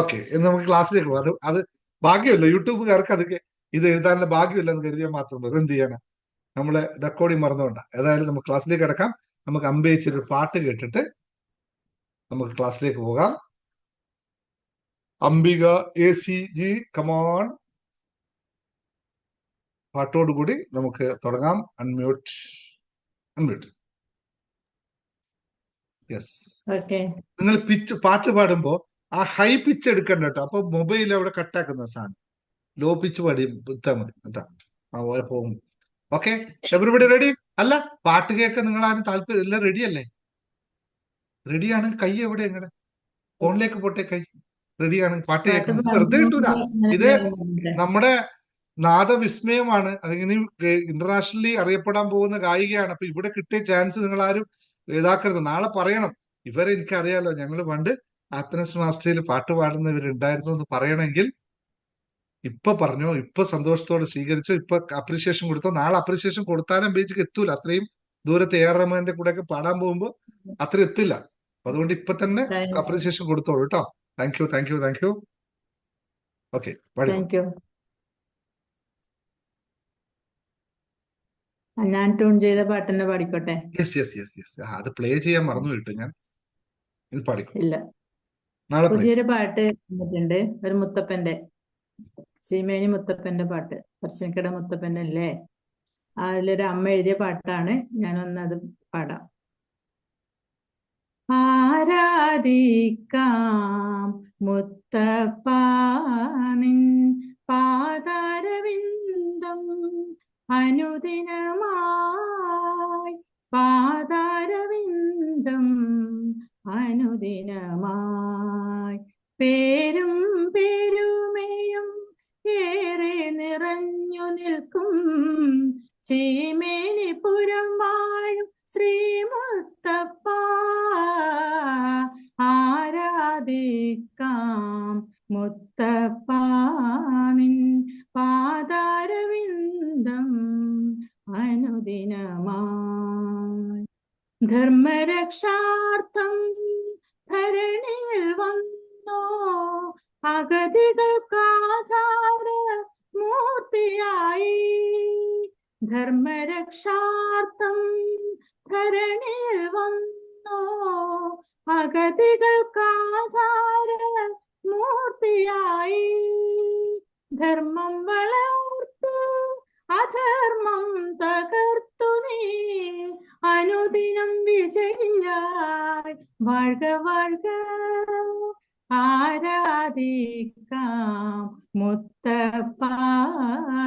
Okay, എന്ന് നമുക്ക് ക്ലാസ്സിലേക്ക് പോകാം. അത് ഭാഗ്യമല്ല, യൂട്യൂബുകാർക്ക് അത് ഇത് എഴുതാനുള്ള ഭാഗ്യമില്ല എന്ന് കരുതിയാൽ മാത്രം മതി. എന്ത് ചെയ്യാനാ, നമ്മളെ റെക്കോർഡിങ് മറന്നുകൊണ്ടാ. ഏതായാലും നമുക്ക് ക്ലാസ്സിലേക്ക് കിടക്കാം. നമുക്ക് അമ്പയിച്ചൊരു പാട്ട് കേട്ടിട്ട് നമുക്ക് ക്ലാസ്സിലേക്ക് പോകാം. Ambika ACG, come on. പാട്ടോടുകൂടി നമുക്ക് തുടങ്ങാം. അൺമ്യൂട്ട്. യെസ്. നിങ്ങൾ പാട്ട് പാടുമ്പോ ആ ഹൈ പിച്ച് എടുക്കണ്ട കേട്ടോ. അപ്പൊ മൊബൈൽ അവിടെ കട്ടാക്കുന്ന സാധനം. ലോ പിച്ച് പാടി ഇട്ടാ മതി കേട്ടോ. ആ പോലെ പോകും. Okay, everybody ready? അല്ല, പാട്ട് കേൾക്കാൻ നിങ്ങൾ ആരും താല്പര്യം എല്ലാം റെഡിയല്ലേ? റെഡിയാണ്. കൈ എവിടെ എങ്ങനെ? ഫോണിലേക്ക് പോട്ടെ കൈ. റെഡിയാണ്. പാട്ട് കേൾക്കണം. വെറുതെ കിട്ടൂല. ഇത് നമ്മുടെ നാദവിസ്മയമാണ്. അതിങ്ങനെ ഇന്റർനാഷണലി അറിയപ്പെടാൻ പോകുന്ന ഗായികയാണ്. അപ്പൊ ഇവിടെ കിട്ടിയ ചാൻസ് നിങ്ങൾ ആരും ഇതാക്കരുത്. നാളെ പറയണം, ഇവരെ എനിക്കറിയാലോ, ഞങ്ങൾ പണ്ട് ആത്തനസ് മാസ്റ്ററിൽ പാട്ട് പാടുന്നവരുണ്ടായിരുന്നു എന്ന് പറയണമെങ്കിൽ ഇപ്പൊ പറഞ്ഞോ, ഇപ്പൊ സന്തോഷത്തോടെ സ്വീകരിച്ചോ, ഇപ്പൊ അപ്രീഷിയേഷൻ കൊടുത്തോ. നാളെ അപ്രീഷിയേഷൻ കൊടുത്താലും ബീച്ചിക്ക് എത്തൂല. അത്രയും ദൂരത്തെ AR റഹ്മാന്റെ കൂടെ ഒക്കെ പാടാൻ പോകുമ്പോ അത്ര എത്തില്ല. അതുകൊണ്ട് ഇപ്പൊ തന്നെ അപ്രീഷിയേഷൻ കൊടുത്തോളൂ കേട്ടോ. Thank you. ഓക്കെ, ഞാൻ ട്യൂൺ ചെയ്ത പാട്ട് തന്നെ പാടിക്കോട്ടെ? യെസ്. അത് പ്ലേ ചെയ്യാൻ മറന്നു കിട്ടും. ഞാൻ ഇത് പാടിക്കോ. ഇല്ല, പുതിയൊരു പാട്ട് വന്നിട്ടുണ്ട്. ഒരു മുത്തപ്പന്റെ, ചീമേനി മുത്തപ്പന്റെ പാട്ട്. പറശ്ശിനിക്കട മുത്തപ്പന്റെ അല്ലേ? അതിലൊരു അമ്മ എഴുതിയ പാട്ടാണ്. ഞാനൊന്നത് പാടാം. ആരാധിക്കാം മുത്തപ്പ നിൻ പാദാരവിന്ദം അനുദിനമായി, പാദാരവിന്ദം അനുദിനമായി. പേരും പെരുമയും ഏറെ നിറഞ്ഞു നിൽക്കും ചീമേനിപുരം വാഴും ശ്രീമുത്തപ്പ. ആരാധിക്കാം മുത്തപ്പ നിൻ പാദാരവിന്ദം അനുദിനമായി. ധർമ്മരക്ഷാർത്ഥം ധരണിയിൽ വന്നോ അഗതികൾക്കാധാര മൂർത്തിയായി. ധർമ്മരക്ഷാർത്ഥം ധരണിയിൽ വന്നോ അഗതികൾക്കാധാര മൂർത്തിയായി. ധർമ്മം വളർത്തു അധർമ്മം തകർത്തു നീ അനുദിനം വിജയിയായി വാഴ്ക വാഴ്ക. ആരാധിക്കാം മുത്തപ്പ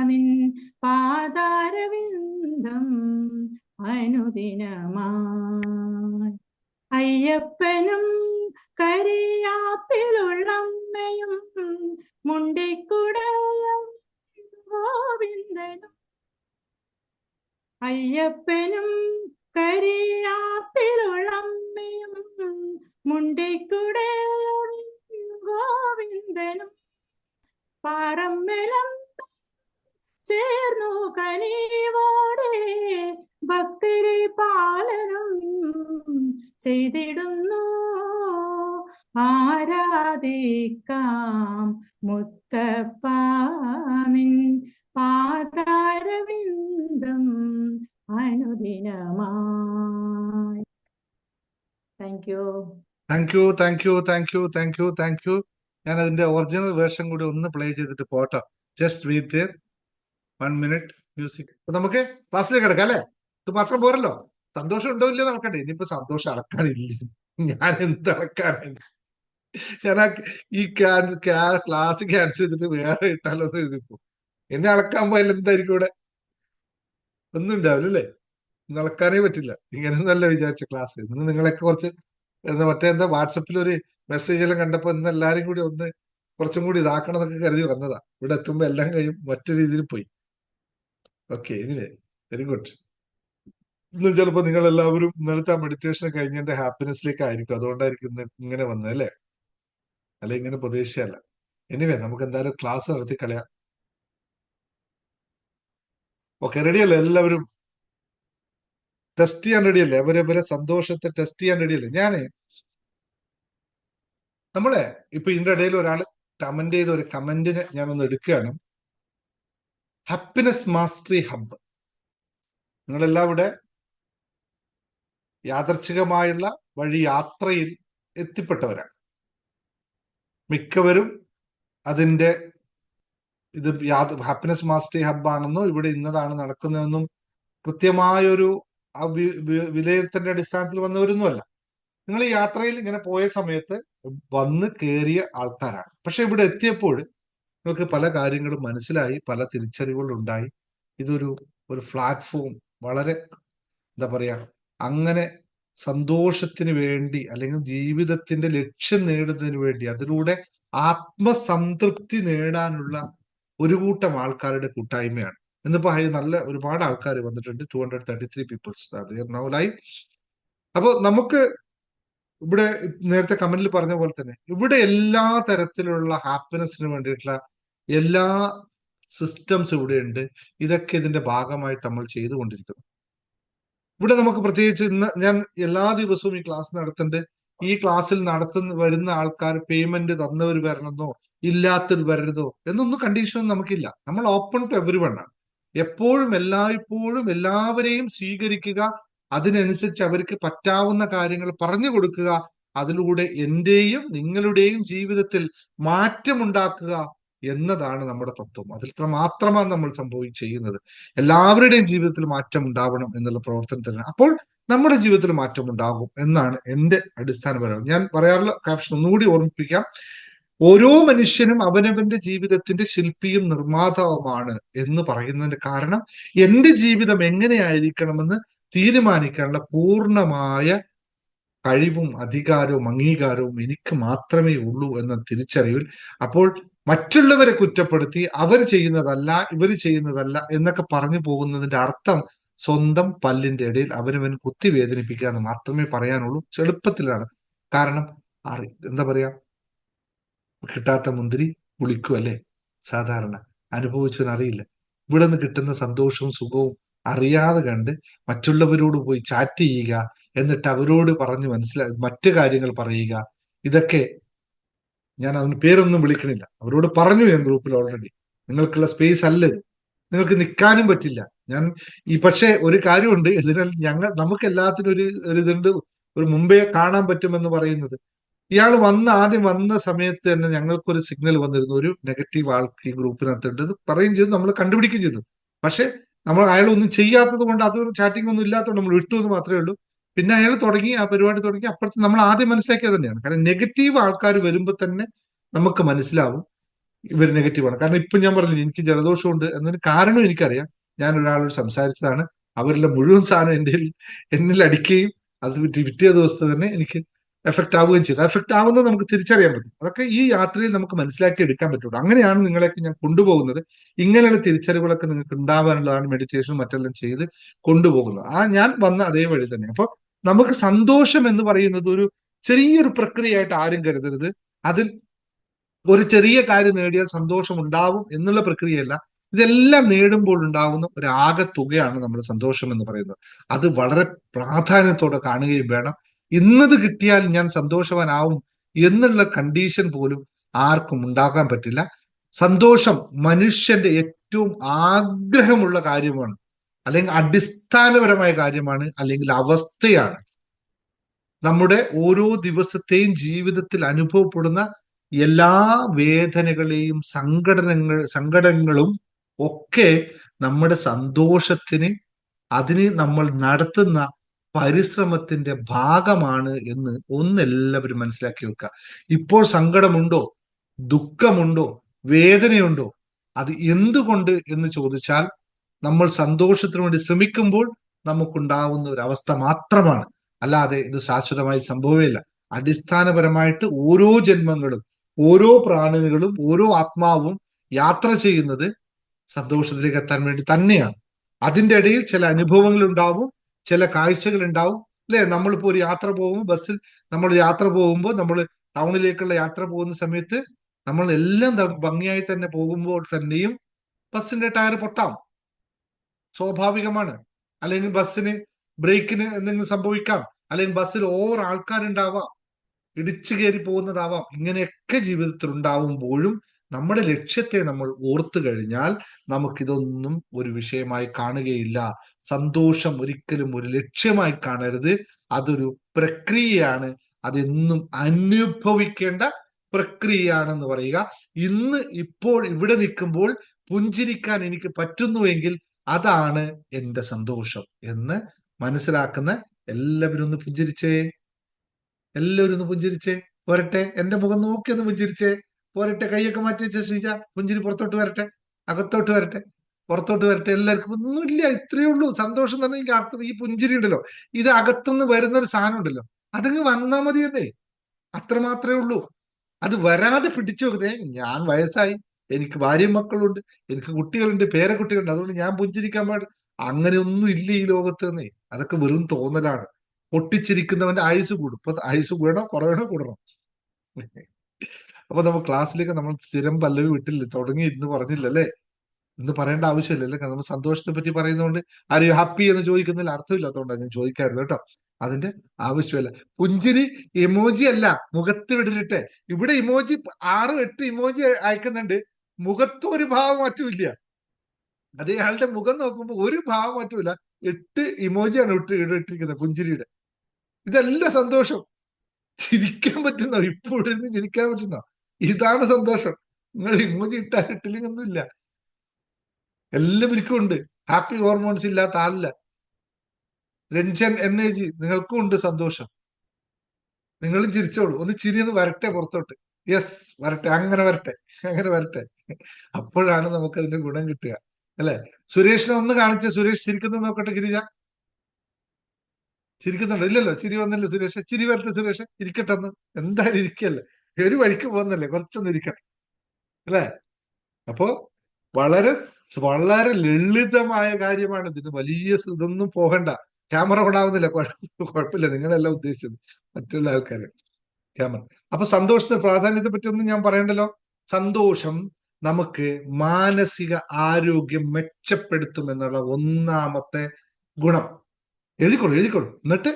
നിൻ പാദാരവിന്ദം അനുദിനമായി. അയ്യപ്പനും കരിയാപ്പിലുള്ളമ്മയും മുണ്ടിക്കുടയും ഗോവിന്ദനും. അയ്യപ്പനും കരിയാപ്പിലുള്ളമ്മയും മുണ്ടിക്കുടയും ഗോവിന്ദനും. പാറമ്മലം ചേർന്നു കനിവോടെ ഭക്തരെ പാലനം ചെയ്തിടുന്നു. ആരാധിക്കാം മുത്തപ്പ നിൻ പാദാരവിന്ദം അനുദിനമായി. Thank you. ഞാൻ അതിന്റെ ഒറിജിനൽ വേർഷൻ കൂടി ഒന്ന് പ്ലേ ചെയ്തിട്ട് പോട്ടോ. Just wait there 1 minute music. നമുക്ക് ക്ലാസ്സിലേക്ക് കിടക്കാം അല്ലെ? ഇത് മാത്രം പോരല്ലോ. സന്തോഷം ഉണ്ടോ ഇല്ലയോ നടക്കട്ടെ. ഇനിയിപ്പോ സന്തോഷം അളക്കാനില്ല. ഞാൻ എന്ത് അളക്കാനാണ്? ഞാൻ ഈ ക്ലാസ് ക്യാൻസൽ ചെയ്തിട്ട് വേറെ ഇട്ടാലോ എന്ന് ഇതിപ്പോ എന്നെ അളക്കാൻ പോയാൽ എന്തായിരിക്കും ഇവിടെ? ഒന്നും ഉണ്ടാവില്ല അല്ലേ? ഇന്ന് അളക്കാനേ പറ്റില്ല. ഇങ്ങനെയൊന്നല്ല വിചാരിച്ച ക്ലാസ്. ഇന്ന് നിങ്ങളൊക്കെ കുറച്ച് മറ്റേന്താ വാട്സപ്പിൽ ഒരു മെസ്സേജ് എല്ലാം കണ്ടപ്പോ ഇന്ന് എല്ലാരും കൂടി ഒന്ന് കുറച്ചും കൂടി ഇതാക്കണം എന്നൊക്കെ കരുതി വന്നതാ. ഇവിടെ എത്തുമ്പോ എല്ലാം കഴിയും മറ്റു രീതിയിൽ പോയി. Okay, anyway, very good. ഇന്ന് ചിലപ്പോ നിങ്ങൾ എല്ലാവരും ഇന്നലത്തെ മെഡിറ്റേഷൻ കഴിഞ്ഞതിന്റെ ഹാപ്പിനെസ്സിലേക്ക് ആയിരിക്കും. അതുകൊണ്ടായിരിക്കും ഇന്ന് ഇങ്ങനെ വന്നത് അല്ലേ? അല്ലെ ഇങ്ങനെ പ്രതീക്ഷയല്ല. എനിവേ, നമുക്ക് എന്തായാലും ക്ലാസ് നടത്തി കളയാം. ഓക്കെ, റെഡിയല്ലേ എല്ലാവരും? ടെസ്റ്റ് ചെയ്യാൻ റെഡിയല്ലേ? അവരവരെ സന്തോഷത്തെ ടെസ്റ്റ് ചെയ്യാൻ റെഡിയല്ലേ? ഞാന് നമ്മളെ ഇപ്പൊ ഇതിന്റെ ഇടയിൽ ഒരാൾ കമന്റ് ചെയ്ത ഒരു കമന്റിന് ഞാനൊന്ന് എടുക്കുകയാണ്. Happiness mastery hub. നിങ്ങളെല്ലാം ഇവിടെ യാദർച്ഛികമായുള്ള വഴി യാത്രയിൽ എത്തിപ്പെട്ടവരാണ്. മിക്കവരും അതിന്റെ ഇത് ഹാപ്പിനെസ് മാസ്റ്ററി ഹബ്ബാണെന്നോ ഇവിടെ ഇന്നതാണ് നടക്കുന്നതെന്നും കൃത്യമായൊരു വിലയിരുത്തലിന്റെ അടിസ്ഥാനത്തിൽ വന്നവരൊന്നുമല്ല. നിങ്ങൾ ഈ യാത്രയിൽ ഇങ്ങനെ പോയ സമയത്ത് വന്ന് കയറിയ ആൾക്കാരാണ്. പക്ഷെ ഇവിടെ എത്തിയപ്പോൾ നിങ്ങൾക്ക് പല കാര്യങ്ങളും മനസ്സിലായി, പല തിരിച്ചറിവുകളും ഉണ്ടായി. ഇതൊരു പ്ലാറ്റ്ഫോം വളരെ എന്താ പറയാ, അങ്ങനെ സന്തോഷത്തിന് വേണ്ടി അല്ലെങ്കിൽ ജീവിതത്തിന്റെ ലക്ഷ്യം നേടുന്നതിന് വേണ്ടി അതിലൂടെ ആത്മസംതൃപ്തി നേടാനുള്ള ഒരു കൂട്ടം ആൾക്കാരുടെ കൂട്ടായ്മയാണ്. ഇന്നിപ്പോ നല്ല ഒരുപാട് ആൾക്കാർ വന്നിട്ടുണ്ട്. 233 പീപ്പിൾസ് നൗ ലൈവ്. അപ്പൊ നമുക്ക് ഇവിടെ നേരത്തെ കമന്റിൽ പറഞ്ഞ പോലെ തന്നെ ഇവിടെ എല്ലാ തരത്തിലുള്ള ഹാപ്പിനെസ്സിന് വേണ്ടിയിട്ടുള്ള എല്ലാ സിസ്റ്റംസ് ഇവിടെ ഉണ്ട്. ഇതൊക്കെ ഇതിന്റെ ഭാഗമായിട്ട് നമ്മൾ ചെയ്തുകൊണ്ടിരിക്കുന്നു. ഇവിടെ നമുക്ക് പ്രത്യേകിച്ച് ഇന്ന് ഞാൻ എല്ലാ ദിവസവും ഈ ക്ലാസ് നടത്തുന്നുണ്ട്. ഈ ക്ലാസ്സിൽ വരുന്ന ആൾക്കാർ പേയ്മെന്റ് തന്നവർ വരണമെന്നോ ഇല്ലാത്തവർ വരരുതോ എന്നൊന്നും കണ്ടീഷനും നമുക്കില്ല. നമ്മൾ ഓപ്പൺ ടു എവരി വൺ ആണ്. എപ്പോഴും എല്ലായ്പ്പോഴും എല്ലാവരെയും സ്വീകരിക്കുക, അതിനനുസരിച്ച് അവർക്ക് പറ്റാവുന്ന കാര്യങ്ങൾ പറഞ്ഞു കൊടുക്കുക, അതിലൂടെ എന്റെയും നിങ്ങളുടെയും ജീവിതത്തിൽ മാറ്റമുണ്ടാക്കുക എന്നതാണ് നമ്മുടെ തത്വം. അതിൽ മാത്രമാണ് നമ്മൾ ചെയ്യുന്നത്. എല്ലാവരുടെയും ജീവിതത്തിൽ മാറ്റം ഉണ്ടാവണം എന്നുള്ള പ്രവർത്തനത്തിലാണ്. അപ്പോൾ നമ്മുടെ ജീവിതത്തിൽ മാറ്റം ഉണ്ടാകും എന്നാണ് എന്റെ അടിസ്ഥാനപരമായി ഞാൻ പറയാറുള്ള ക്യാപ്ഷൻ. ഒന്നുകൂടി ഓർമ്മിപ്പിക്കാം. ഓരോ മനുഷ്യനും അവനവന്റെ ജീവിതത്തിന്റെ ശില്പിയും നിർമ്മാതാവുമാണ് എന്ന് പറയുന്നതിന്റെ കാരണം എന്റെ ജീവിതം എങ്ങനെയായിരിക്കണമെന്ന് തീരുമാനിക്കാനുള്ള പൂർണ്ണമായ കഴിവും അധികാരവും അംഗീകാരവും എനിക്ക് മാത്രമേ ഉള്ളൂ എന്ന തിരിച്ചറിവിൽ. അപ്പോൾ മറ്റുള്ളവരെ കുറ്റപ്പെടുത്തി അവർ ചെയ്യുന്നതല്ല ഇവർ ചെയ്യുന്നതല്ല എന്നൊക്കെ പറഞ്ഞു പോകുന്നതിന്റെ അർത്ഥം സ്വന്തം പല്ലിന്റെ ഇടയിൽ അവനവൻ കുത്തി വേദനിപ്പിക്കുക എന്ന് മാത്രമേ പറയാനുള്ളൂ. എളുപ്പത്തിലാണ്. കാരണം എന്താ പറയാ, കിട്ടാത്ത മുന്തിരി പുളിക്കും അല്ലേ സാധാരണ. അനുഭവിച്ചവനറിയില്ല. ഇവിടെ നിന്ന് കിട്ടുന്ന സന്തോഷവും സുഖവും അറിയാതെ കണ്ട് മറ്റുള്ളവരോട് പോയി ചാറ്റ് ചെയ്യുക, എന്നിട്ട് അവരോട് പറഞ്ഞ് മറ്റു കാര്യങ്ങൾ പറയുക. ഇതൊക്കെ ഞാൻ അതിന് പേരൊന്നും വിളിക്കണില്ല. അവരോട് പറഞ്ഞു ഞാൻ ഗ്രൂപ്പിൽ ഓൾറെഡി, നിങ്ങൾക്കുള്ള സ്പേസ് അല്ല ഇത്, നിങ്ങൾക്ക് നിൽക്കാനും പറ്റില്ല. ഞാൻ പക്ഷേ ഒരു കാര്യമുണ്ട്, ഇതിനാൽ നമുക്ക് എല്ലാത്തിനും ഒരു ഇതുണ്ട്. ഒരു മുമ്പേ കാണാൻ പറ്റുമെന്ന് പറയുന്നത്, ഇയാൾ ആദ്യം വന്ന സമയത്ത് തന്നെ ഞങ്ങൾക്കൊരു സിഗ്നൽ വന്നിരുന്നു, ഒരു നെഗറ്റീവ് ആൾക്ക് ഈ ഗ്രൂപ്പിനകത്തുണ്ട്. ഇത് പറയുകയും ചെയ്തു, നമ്മൾ കണ്ടുപിടിക്കുകയും ചെയ്തു. പക്ഷെ നമ്മൾ അയാളൊന്നും ചെയ്യാത്തത് കൊണ്ട്, അതൊരു ചാറ്റിംഗ് ഒന്നും ഇല്ലാത്തതുകൊണ്ട് നമ്മൾ വിട്ടു എന്ന് മാത്രമേ ഉള്ളൂ. പിന്നെ അയാൾ തുടങ്ങി, ആ പരിപാടി തുടങ്ങി. അപ്പുറത്ത് നമ്മൾ ആദ്യം മനസ്സിലാക്കിയത് തന്നെയാണ്. കാരണം നെഗറ്റീവ് ആൾക്കാർ വരുമ്പോൾ തന്നെ നമുക്ക് മനസ്സിലാവും ഇവർ നെഗറ്റീവാണ്. കാരണം ഇപ്പൊ ഞാൻ പറഞ്ഞു എനിക്ക് ജലദോഷമുണ്ട് എന്നതിന് കാരണം എനിക്കറിയാം. ഞാൻ ഒരാളോട് സംസാരിച്ചതാണ്, അവരുടെ മുഴുവൻ സാധനം എന്നിൽ അടിക്കുകയും അത് പിറ്റേ ദിവസത്തെ തന്നെ എനിക്ക് എഫക്ട് ആവുകയും ചെയ്തു. എഫക്ട് ആവുന്നത് നമുക്ക് തിരിച്ചറിയാൻ പറ്റും. അതൊക്കെ ഈ യാത്രയിൽ നമുക്ക് മനസ്സിലാക്കി എടുക്കാൻ പറ്റുള്ളൂ. അങ്ങനെയാണ് നിങ്ങളെയൊക്കെ ഞാൻ കൊണ്ടുപോകുന്നത്. ഇങ്ങനെയുള്ള തിരിച്ചറിവുകളൊക്കെ നിങ്ങൾക്ക് ഉണ്ടാവാനുള്ളതാണ് മെഡിറ്റേഷൻ മറ്റെല്ലാം ചെയ്ത് കൊണ്ടുപോകുന്നത്. ഞാൻ വന്ന അതേ വഴി തന്നെ. അപ്പൊ നമുക്ക് സന്തോഷം എന്ന് പറയുന്നത് ഒരു ചെറിയൊരു പ്രക്രിയയായിട്ട് ആരും കരുതരുത്. അതിൽ ഒരു ചെറിയ കാര്യം നേടിയാൽ സന്തോഷം ഉണ്ടാവും എന്നുള്ള പ്രക്രിയയല്ല. ഇതെല്ലാം നേടുമ്പോൾ ഉണ്ടാവുന്ന ഒരു ആകെത്തുകയാണ് നമ്മുടെ സന്തോഷം എന്ന് പറയുന്നത്. അത് വളരെ പ്രാധാന്യത്തോടെ കാണുകയും വേണം. ഇന്നത് കിട്ടിയാൽ ഞാൻ സന്തോഷവാനാവും എന്നുള്ള കണ്ടീഷൻ പോലും ആർക്കും ഉണ്ടാക്കാൻ പറ്റില്ല. സന്തോഷം മനുഷ്യന്റെ ഏറ്റവും ആഗ്രഹമുള്ള കാര്യമാണ്, അല്ലെങ്കിൽ അടിസ്ഥാനപരമായ കാര്യമാണ്, അല്ലെങ്കിൽ അവസ്ഥയാണ്. നമ്മുടെ ഓരോ ദിവസത്തെയും ജീവിതത്തിൽ അനുഭവപ്പെടുന്ന എല്ലാ വേദനകളെയും സങ്കടങ്ങളും ഒക്കെ നമ്മുടെ സന്തോഷത്തിന്, അതിന് നമ്മൾ നടത്തുന്ന പരിശ്രമത്തിന്റെ ഭാഗമാണ് എന്ന് ഒന്നെല്ലാവരും മനസ്സിലാക്കി വെക്കുക. ഇപ്പോൾ സങ്കടമുണ്ടോ, ദുഃഖമുണ്ടോ, വേദനയുണ്ടോ, അത് എന്തുകൊണ്ട് എന്ന് ചോദിച്ചാൽ നമ്മൾ സന്തോഷത്തിന് വേണ്ടി ശ്രമിക്കുമ്പോൾ നമുക്കുണ്ടാവുന്ന ഒരു അവസ്ഥ മാത്രമാണ്. അല്ലാതെ ഇത് ശാശ്വതമായി സംഭവമില്ല. അടിസ്ഥാനപരമായിട്ട് ഓരോ ജന്മങ്ങളും, ഓരോ പ്രാണികളും, ഓരോ ആത്മാവും യാത്ര ചെയ്യുന്നത് സന്തോഷത്തിലേക്ക് എത്താൻ വേണ്ടി തന്നെയാണ്. അതിന്റെ ഇടയിൽ ചില അനുഭവങ്ങൾ ഉണ്ടാവും, ചില കാഴ്ചകൾ ഉണ്ടാവും അല്ലെ. നമ്മളിപ്പോ ഒരു യാത്ര പോകുമ്പോൾ, ബസ്സിൽ നമ്മൾ യാത്ര പോകുമ്പോൾ, നമ്മൾ ടൗണിലേക്കുള്ള യാത്ര പോകുന്ന സമയത്ത് നമ്മൾ എല്ലാം ഭംഗിയായി തന്നെ പോകുമ്പോൾ തന്നെയും ബസ്സിന്റെ ടയർ പൊട്ടാം, സ്വാഭാവികമാണ്. അല്ലെങ്കിൽ ബസ്സിന് ബ്രേക്കിന് എന്തെങ്കിലും സംഭവിക്കാം, അല്ലെങ്കിൽ ബസ്സിൽ ഓവർ ആൾക്കാരുണ്ടാവാം. ഇടിച്ചു കയറി പോകുന്നതാവാം. ഇങ്ങനെയൊക്കെ ജീവിതത്തിൽ ഉണ്ടാവുമ്പോഴും നമ്മുടെ ലക്ഷ്യത്തെ നമ്മൾ ഓർത്തു കഴിഞ്ഞാൽ നമുക്കിതൊന്നും ഒരു വിഷയമായി കാണുകയില്ല. സന്തോഷം ഒരിക്കലും ഒരു ലക്ഷ്യമായി കാണരുത്, അതൊരു പ്രക്രിയയാണ്. അതെന്നും അനുഭവിക്കേണ്ട പ്രക്രിയയാണെന്ന് പറയുക. ഇന്ന് ഇപ്പോൾ ഇവിടെ നിൽക്കുമ്പോൾ പുഞ്ചിരിക്കാൻ എനിക്ക് പറ്റുന്നുവെങ്കിൽ അതാണ് എന്റെ സന്തോഷം എന്ന് മനസ്സിലാക്കുന്ന എല്ലാവരും ഒന്ന് പുഞ്ചിരിച്ചേ. എല്ലാവരും ഒന്ന് പുഞ്ചിരിച്ചേ. പോരട്ടെ, എന്റെ മുഖം നോക്കി ഒന്ന് പുഞ്ചിരിച്ചേ. പോരട്ടെ, കൈയൊക്കെ മാറ്റി വെച്ച ശ്രീജ. പുഞ്ചിരി പുറത്തോട്ട് വരട്ടെ, അകത്തോട്ട് വരട്ടെ, പുറത്തോട്ട് വരട്ടെ. എല്ലാവർക്കും ഒന്നുമില്ല, ഇത്രയേ ഉള്ളൂ. സന്തോഷം തന്നെ എനിക്ക് അർത്ഥം. ഈ പുഞ്ചിരി ഉണ്ടല്ലോ, ഇത് അകത്തുനിന്ന് വരുന്ന ഒരു സാധനം ഉണ്ടല്ലോ, അതങ്ങ് വന്നാ മതിയെന്നേ. അത്രമാത്രമേ ഉള്ളൂ. അത് വരാതെ പിടിച്ചു വെക്കുന്നേ. ഞാൻ വയസ്സായി, എനിക്ക് ഭാര്യയും മക്കളുണ്ട്, എനിക്ക് കുട്ടികളുണ്ട്, പേരക്കുട്ടികളുണ്ട്, അതുകൊണ്ട് ഞാൻ പുഞ്ചിരിക്കാൻ പാടില്ല. അങ്ങനെയൊന്നും ഇല്ല ഈ ലോകത്ത് തന്നെ. അതൊക്കെ വെറും തോന്നലാണ്. പൊട്ടിച്ചിരിക്കുന്നവന്റെ ആയുസ് കൂടും. ഇപ്പൊ ആയുസ് കൂടണോ കുറയണോ? കൂടണം. അപ്പൊ നമ്മൾ ക്ലാസ്സിലേക്ക് നമ്മൾ സ്ഥിരം പല്ലവി വിട്ടില്ല, തുടങ്ങി ഇന്ന് പറഞ്ഞില്ലല്ലേ. ഇന്ന് പറയേണ്ട ആവശ്യമില്ലല്ലേ. നമ്മൾ സന്തോഷത്തെ പറ്റി പറയുന്നതുകൊണ്ട് ആരും ഹാപ്പി എന്ന് ചോദിക്കുന്നതിൽ അർത്ഥമില്ലാത്തതുകൊണ്ടാണ് ഞാൻ ചോദിക്കാറുണ്ട് കേട്ടോ. അതിന്റെ ആവശ്യമില്ല. പുഞ്ചിരി ഇമോജി അല്ല, മുഖത്ത് വിടരുട്ടെ. ഇവിടെ ഇമോജി 6-8 ഇമോജി അയക്കുന്നുണ്ട്, മുഖത്ത് ഒരു ഭാവം മാറ്റമില്ല. അതേയാളുടെ മുഖം നോക്കുമ്പോൾ ഒരു ഭാവം മാറ്റമില്ല. 8 ഇമോജിയാണ് ഇട്ടിരിക്കുന്നത് പുഞ്ചിരിയുടെ. ഇതല്ല സന്തോഷം. ചിരിക്കാൻ പറ്റുന്നോ? ഇപ്പോഴിരുന്ന് ചിരിക്കാൻ പറ്റുന്നോ? ഇതാണ് സന്തോഷം. നിങ്ങൾ ഇമോജി ഇട്ടാൽ ഇട്ടില്ലെന്നൊന്നുമില്ല. എല്ലാവർക്കും ഉണ്ട്. ഹാപ്പി ഹോർമോൺസ് ഇല്ലാത്ത ആളില്ല. രഞ്ജൻ എനർജി നിങ്ങൾക്കും ഉണ്ട് സന്തോഷം. നിങ്ങളും ചിരിച്ചോളൂ. ഒന്ന് ചിരിയൊന്ന് വരട്ടെ പുറത്തോട്ട്. യെസ്, വരട്ടെ, അങ്ങനെ വരട്ടെ, അങ്ങനെ വരട്ടെ. അപ്പോഴാണ് നമുക്ക് അതിന്റെ ഗുണം കിട്ടുക, അല്ലെ? സുരേഷിനെ ഒന്ന് കാണിച്ച്, സുരേഷ് ചിരിക്കുന്നു നോക്കട്ടെ. ഗിരിജ ചിരിക്കുന്നുണ്ടോ? ഇല്ലല്ലോ, ചിരി വന്നില്ല സുരേഷ്. ചിരി വരട്ടെ സുരേഷ്, ഇരിക്കട്ടെ. ഒന്ന് എന്തായാലും ഇരിക്കല്ലേ, ഒരു വഴിക്ക് പോകുന്നല്ലേ, കുറച്ചൊന്ന് ഇരിക്കട്ടെ, അല്ലെ? അപ്പോ വളരെ വളരെ ലളിതമായ കാര്യമാണ് ഇതിന്. വലിയ ഇതൊന്നും പോകണ്ട. ക്യാമറ ഓണാവുന്നില്ല, കുഴപ്പമില്ല, നിങ്ങളെല്ലാം ഉദ്ദേശിച്ചത് മറ്റുള്ള ആൾക്കാര് ക്യാമറ. അപ്പൊ സന്തോഷത്തിന്റെ പ്രാധാന്യത്തെ പറ്റി ഒന്നും ഞാൻ പറയണ്ടല്ലോ. സന്തോഷം നമുക്ക് മാനസിക ആരോഗ്യം മെച്ചപ്പെടുത്തും എന്നുള്ള ഒന്നാമത്തെ ഗുണം. എഴുതിക്കോളൂ, എഴുതിക്കോളൂ. എന്നിട്ട്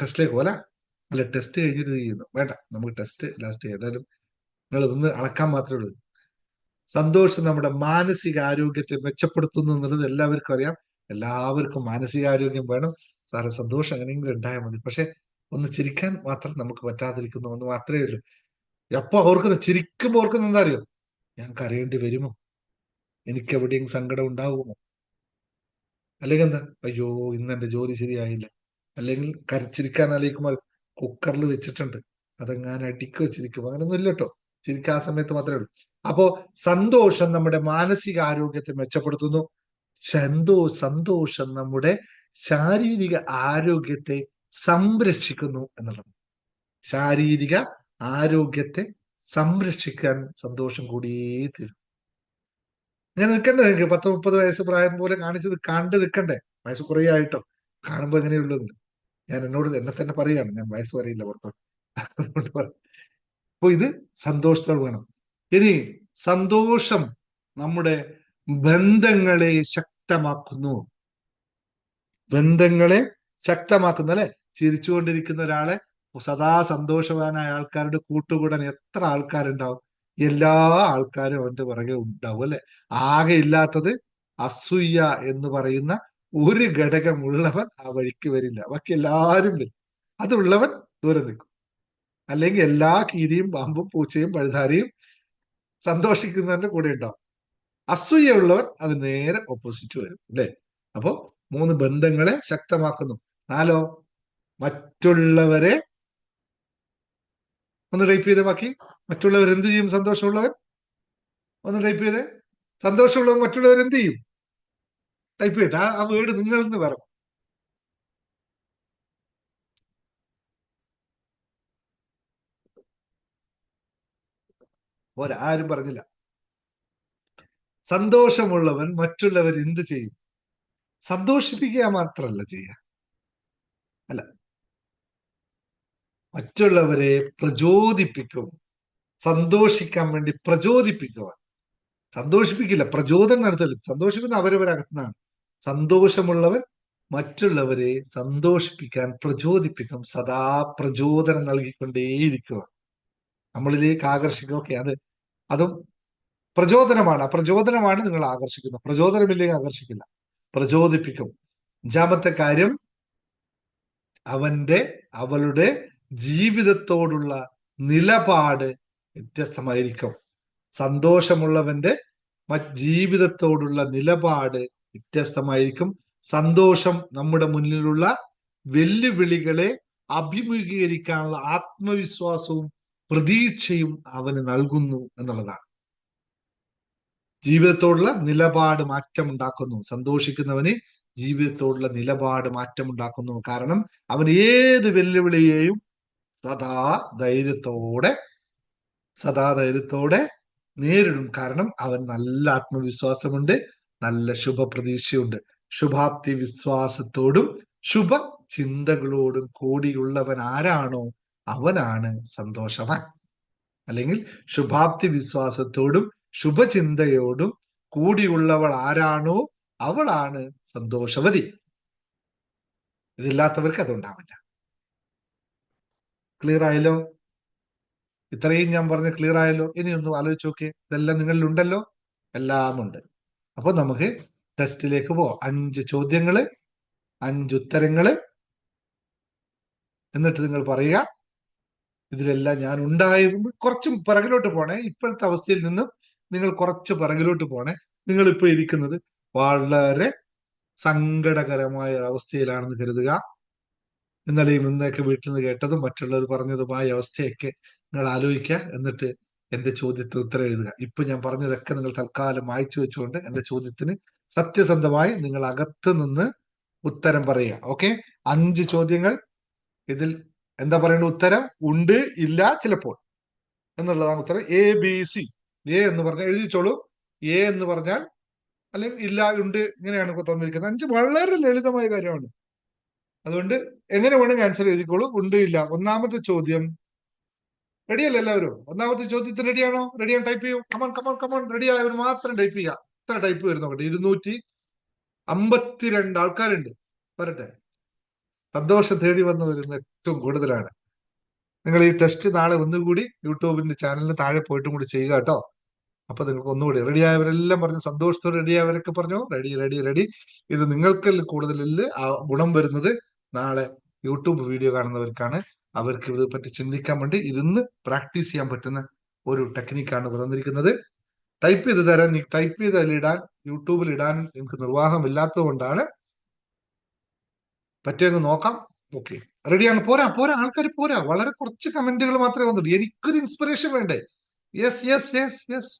ടെസ്റ്റിലേക്ക് പോലെ. അല്ല, ടെസ്റ്റ് കഴിഞ്ഞിട്ട് ചെയ്യുന്നു വേണ്ട, നമുക്ക് ടെസ്റ്റ് ലാസ്റ്റ് ചെയ്യാം. എന്തായാലും നിങ്ങൾ ഒന്ന് അളക്കാൻ മാത്രമേ ഉള്ളൂ. സന്തോഷം നമ്മുടെ മാനസിക ആരോഗ്യത്തെ മെച്ചപ്പെടുത്തുന്നു എന്നുള്ളത് എല്ലാവർക്കും അറിയാം. എല്ലാവർക്കും മാനസികാരോഗ്യം വേണം. സാറെ സന്തോഷം എങ്ങനെയെങ്കിലും ഉണ്ടായാൽ മതി. പക്ഷെ ഒന്ന് ചിരിക്കാൻ മാത്രം നമുക്ക് പറ്റാതിരിക്കുന്നു എന്ന് മാത്രമേ ഉള്ളൂ. അപ്പൊ ഓർക്കുന്നത്, ചിരിക്കുമ്പോ ഓർക്കുന്നത് എന്താ അറിയോ? ഞാൻ കരയേണ്ടി വരുമോ? എനിക്ക് എവിടെയും സങ്കടം ഉണ്ടാകുമോ? അല്ലെങ്കിൽ എന്താ, അയ്യോ ഇന്ന് എന്റെ ജോലി ശരിയായില്ല. അല്ലെങ്കിൽ ചിരിക്കാൻ ആലോചിക്കുമ്പോൾ കുക്കറിൽ വെച്ചിട്ടുണ്ട്, അതെങ്ങാനും അടിക്കോ ചിരിക്കും. അങ്ങനൊന്നും ഇല്ല കേട്ടോ. ചിരിക്കാൻ ആ സമയത്ത് മാത്രമേ ഉള്ളൂ. അപ്പോ സന്തോഷം നമ്മുടെ മാനസിക ആരോഗ്യത്തെ മെച്ചപ്പെടുത്തുന്നു. സന്തോഷം നമ്മുടെ ശാരീരിക ആരോഗ്യത്തെ സംരക്ഷിക്കുന്നു എന്നുള്ളത്. ശാരീരിക ആരോഗ്യത്തെ സംരക്ഷിക്കാൻ സന്തോഷം കൂടിയേ തീരും. ഞാൻ നിൽക്കണ്ടേ? നിങ്ങൾക്ക് 10-30 വയസ്സ് പ്രായം പോലെ കാണിച്ചത് കണ്ടു നിൽക്കണ്ടേ? വയസ്സ് കുറേ ആയിട്ടോ, കാണുമ്പോ എങ്ങനെയുള്ളൂ. ഞാൻ എന്നെ തന്നെ പറയാണ്, ഞാൻ വയസ്സ് പറയില്ല പുറത്തോട്ട്. അതുകൊണ്ട് പറയാം. അപ്പൊ ഇത് സന്തോഷത്തോട് വേണം. ഇനി സന്തോഷം നമ്മുടെ ബന്ധങ്ങളെ ശക്തമാക്കുന്നു. ബന്ധങ്ങളെ ശക്തമാക്കുന്നു, അല്ലെ? ചിരിച്ചുകൊണ്ടിരിക്കുന്ന ഒരാളെ, സദാ സന്തോഷവാനായ ആൾക്കാരുടെ കൂട്ടുകൂടാൻ എത്ര ആൾക്കാരുണ്ടാവും? എല്ലാ ആൾക്കാരും അവന്റെ പുറകെ ഉണ്ടാവും, അല്ലെ? ആകെ ഇല്ലാത്തത് അസൂയ എന്ന് പറയുന്ന ഒരു ഘടകമുള്ളവൻ ആ വഴിക്ക് വരില്ല. ബാക്കി എല്ലാരും വരും. അതുള്ളവൻ ദൂരെ നിൽക്കും. അല്ലെങ്കിൽ എല്ലാ കീരിയും പാമ്പും പൂച്ചയും പഴുതാരയും സന്തോഷിക്കുന്നവന്റെ കൂടെ ഉണ്ടാവും. അസൂയ ഉള്ളവൻ അത് നേരെ ഓപ്പോസിറ്റ് വരും, അല്ലെ? അപ്പോ 3 ബന്ധങ്ങളെ ശക്തമാക്കുന്നു. 4 മറ്റുള്ളവരെ ഒന്ന് ടൈപ്പ് ചെയ്തേ. ബാക്കി മറ്റുള്ളവർ എന്ത് ചെയ്യും? സന്തോഷമുള്ളവൻ ഒന്ന് ടൈപ്പ് ചെയ്തേ. സന്തോഷമുള്ളവൻ മറ്റുള്ളവർ എന്ത് ചെയ്യും? ടൈപ്പ് ചെയ്തിട്ട് ആ വേർഡ് നിങ്ങൾ നിന്ന് വരണം. ആരും പറഞ്ഞില്ല. സന്തോഷമുള്ളവൻ മറ്റുള്ളവർ എന്ത് ചെയ്യും? സന്തോഷിപ്പിക്കുക മാത്രല്ല ചെയ്യുക, അല്ല, മറ്റുള്ളവരെ പ്രചോദിപ്പിക്കും. സന്തോഷിക്കാൻ വേണ്ടി പ്രചോദിപ്പിക്കുക. സന്തോഷിപ്പിക്കില്ല, പ്രചോദനം നടത്തലും. സന്തോഷിക്കുന്ന അവരവരകത്തുനിന്നാണ്. സന്തോഷമുള്ളവൻ മറ്റുള്ളവരെ സന്തോഷിപ്പിക്കാൻ, പ്രചോദിപ്പിക്കും, സദാ പ്രചോദനം നൽകിക്കൊണ്ടേയിരിക്കുക, നമ്മളിലേക്ക് ആകർഷിക്കുക. ഓക്കെ, അതും പ്രചോദനമാണ്. ആ പ്രചോദനമാണ് നിങ്ങൾ ആകർഷിക്കുന്നത്. പ്രചോദനമില്ലെങ്കിൽ ആകർഷിക്കില്ല, പ്രചോദിപ്പിക്കും. അഞ്ചാമത്തെ കാര്യം, അവളുടെ ജീവിതത്തോടുള്ള നിലപാട് വ്യത്യസ്തമായിരിക്കും. സന്തോഷമുള്ളവന്റെ ജീവിതത്തോടുള്ള നിലപാട് വ്യത്യസ്തമായിരിക്കും. സന്തോഷം നമ്മുടെ മുന്നിലുള്ള വെല്ലുവിളികളെ അഭിമുഖീകരിക്കാനുള്ള ആത്മവിശ്വാസവും പ്രതീക്ഷയും അവന് നൽകുന്നു എന്നുള്ളതാണ്. ജീവിതത്തോടുള്ള നിലപാട് മാറ്റമുണ്ടാക്കുന്നു. സന്തോഷിക്കുന്നവന് ജീവിതത്തോടുള്ള നിലപാട് മാറ്റമുണ്ടാക്കുന്നു. കാരണം അവൻ ഏത് വെല്ലുവിളിയെയും സദാ ധൈര്യത്തോടെ നേരിടും. കാരണം അവൻ നല്ല ആത്മവിശ്വാസമുണ്ട്, നല്ല ശുഭപ്രതീക്ഷയുണ്ട്. ശുഭാപ്തി വിശ്വാസത്തോടും ശുഭ ചിന്തകളോടും കൂടിയുള്ളവൻ ആരാണോ അവനാണ് സന്തോഷവാൻ. അല്ലെങ്കിൽ ശുഭാപ്തി വിശ്വാസത്തോടും ശുഭചിന്തയോടും കൂടിയുള്ളവൾ ആരാണോ അവളാണ് സന്തോഷവതി. ഇതില്ലാത്തവർക്ക് അതുണ്ടാവില്ല. ക്ലിയർ ആയല്ലോ? ഇത്രയും ഞാൻ പറഞ്ഞ ക്ലിയർ ആയല്ലോ? ഇനി ഒന്ന് ആലോചിച്ച് നോക്കിയേ. ഇതെല്ലാം നിങ്ങളിൽ ഉണ്ടല്ലോ, എല്ലാം ഉണ്ട്. അപ്പൊ നമുക്ക് ടെസ്റ്റിലേക്ക് പോവാം. 5 ചോദ്യങ്ങള്, 5 ഉത്തരങ്ങള്, എന്നിട്ട് നിങ്ങൾ പറയുക ഇതിലെല്ലാം ഞാൻ ഉണ്ടായിരുന്നു. കുറച്ചും പിറകിലോട്ട് പോണേ. ഇപ്പോഴത്തെ അവസ്ഥയിൽ നിന്നും നിങ്ങൾ കുറച്ച് പിറകിലോട്ട് പോണേ. നിങ്ങൾ ഇപ്പൊ ഇരിക്കുന്നത് വളരെ സങ്കടകരമായ അവസ്ഥയിലാണെന്ന് കരുതുക. ഇന്നലെയും ഇന്നൊക്കെ വീട്ടിൽ നിന്ന് കേട്ടതും മറ്റുള്ളവർ പറഞ്ഞതുമായ അവസ്ഥയൊക്കെ നിങ്ങൾ ആലോചിക്കുക. എന്നിട്ട് എന്റെ ചോദ്യത്തിന് ഉത്തരം എഴുതുക. ഇപ്പൊ ഞാൻ പറഞ്ഞതൊക്കെ നിങ്ങൾ തൽക്കാലം വായിച്ചു വെച്ചുകൊണ്ട് എന്റെ ചോദ്യത്തിന് സത്യസന്ധമായി നിങ്ങൾ അകത്ത് നിന്ന് ഉത്തരം പറയുക. ഓക്കെ, 5 ചോദ്യങ്ങൾ. ഇതിൽ എന്താ പറയേണ്ട ഉത്തരം? ഉണ്ട്, ഇല്ല, ചിലപ്പോൾ എന്നുള്ളതാണ് ഉത്തരം. ABC. എ എന്ന് പറഞ്ഞാൽ എഴുതിച്ചോളൂ. എ എന്ന് പറഞ്ഞാൽ, അല്ലെങ്കിൽ ഇല്ല, ഉണ്ട്, ഇങ്ങനെയാണ് ഇപ്പൊ തന്നിരിക്കുന്നത്. 5 വളരെ ലളിതമായ കാര്യമാണ്. അതുകൊണ്ട് എങ്ങനെ വേണമെങ്കിൽ ആൻസർ എഴുതിക്കോളൂ. ഉണ്ട്, ഇല്ല. ഒന്നാമത്തെ ചോദ്യം റെഡിയല്ലേ എല്ലാവരും? ഒന്നാമത്തെ ചോദ്യത്തിന് റെഡിയാണോ? റെഡിയാണ്, ടൈപ്പ് ചെയ്യൂ. കമോൺ. റെഡി ആയവർ മാത്രം ടൈപ്പ് ചെയ്യുക. എത്ര ടൈപ്പ് വരുന്നു? 252 ആൾക്കാരുണ്ട്. വരട്ടെ. സന്തോഷം തേടി വന്നു വരുന്ന ഏറ്റവും കൂടുതലാണ്. നിങ്ങൾ ഈ ടെസ്റ്റ് നാളെ ഒന്നുകൂടി യൂട്യൂബിന്റെ ചാനലിന് താഴെ പോയിട്ടും കൂടി ചെയ്യുക കേട്ടോ. അപ്പൊ നിങ്ങൾക്ക് ഒന്നുകൂടി റെഡി ആയവരെല്ലാം പറഞ്ഞു. സന്തോഷത്തോടെ റെഡി ആയവരൊക്കെ പറഞ്ഞു റെഡി. ഇത് നിങ്ങൾക്ക് കൂടുതൽ ഗുണം വരുന്നത് നാളെ യൂട്യൂബ് വീഡിയോ കാണുന്നവർക്കാണ്. അവർക്ക് ഇത് പറ്റി ചിന്തിക്കാൻ വേണ്ടി ഇരുന്ന് പ്രാക്ടീസ് ചെയ്യാൻ പറ്റുന്ന ഒരു ടെക്നിക്കാണ് തന്നിരിക്കുന്നത്. ടൈപ്പ് ചെയ്ത് തരാൻ, ടൈപ്പ് ചെയ്ത് അതിലിടാൻ, യൂട്യൂബിൽ ഇടാൻ എനിക്ക് നിർവാഹമില്ലാത്തത് കൊണ്ടാണ്. പറ്റുമെന്ന് നോക്കാം. ഓക്കെ, റെഡിയാണ്. പോരാ, ആൾക്കാർ പോരാ. വളരെ കുറച്ച് കമന്റുകൾ മാത്രമേ വന്നുള്ളൂ. എനിക്കൊരു ഇൻസ്പിറേഷൻ വേണ്ടേ? യെസ്.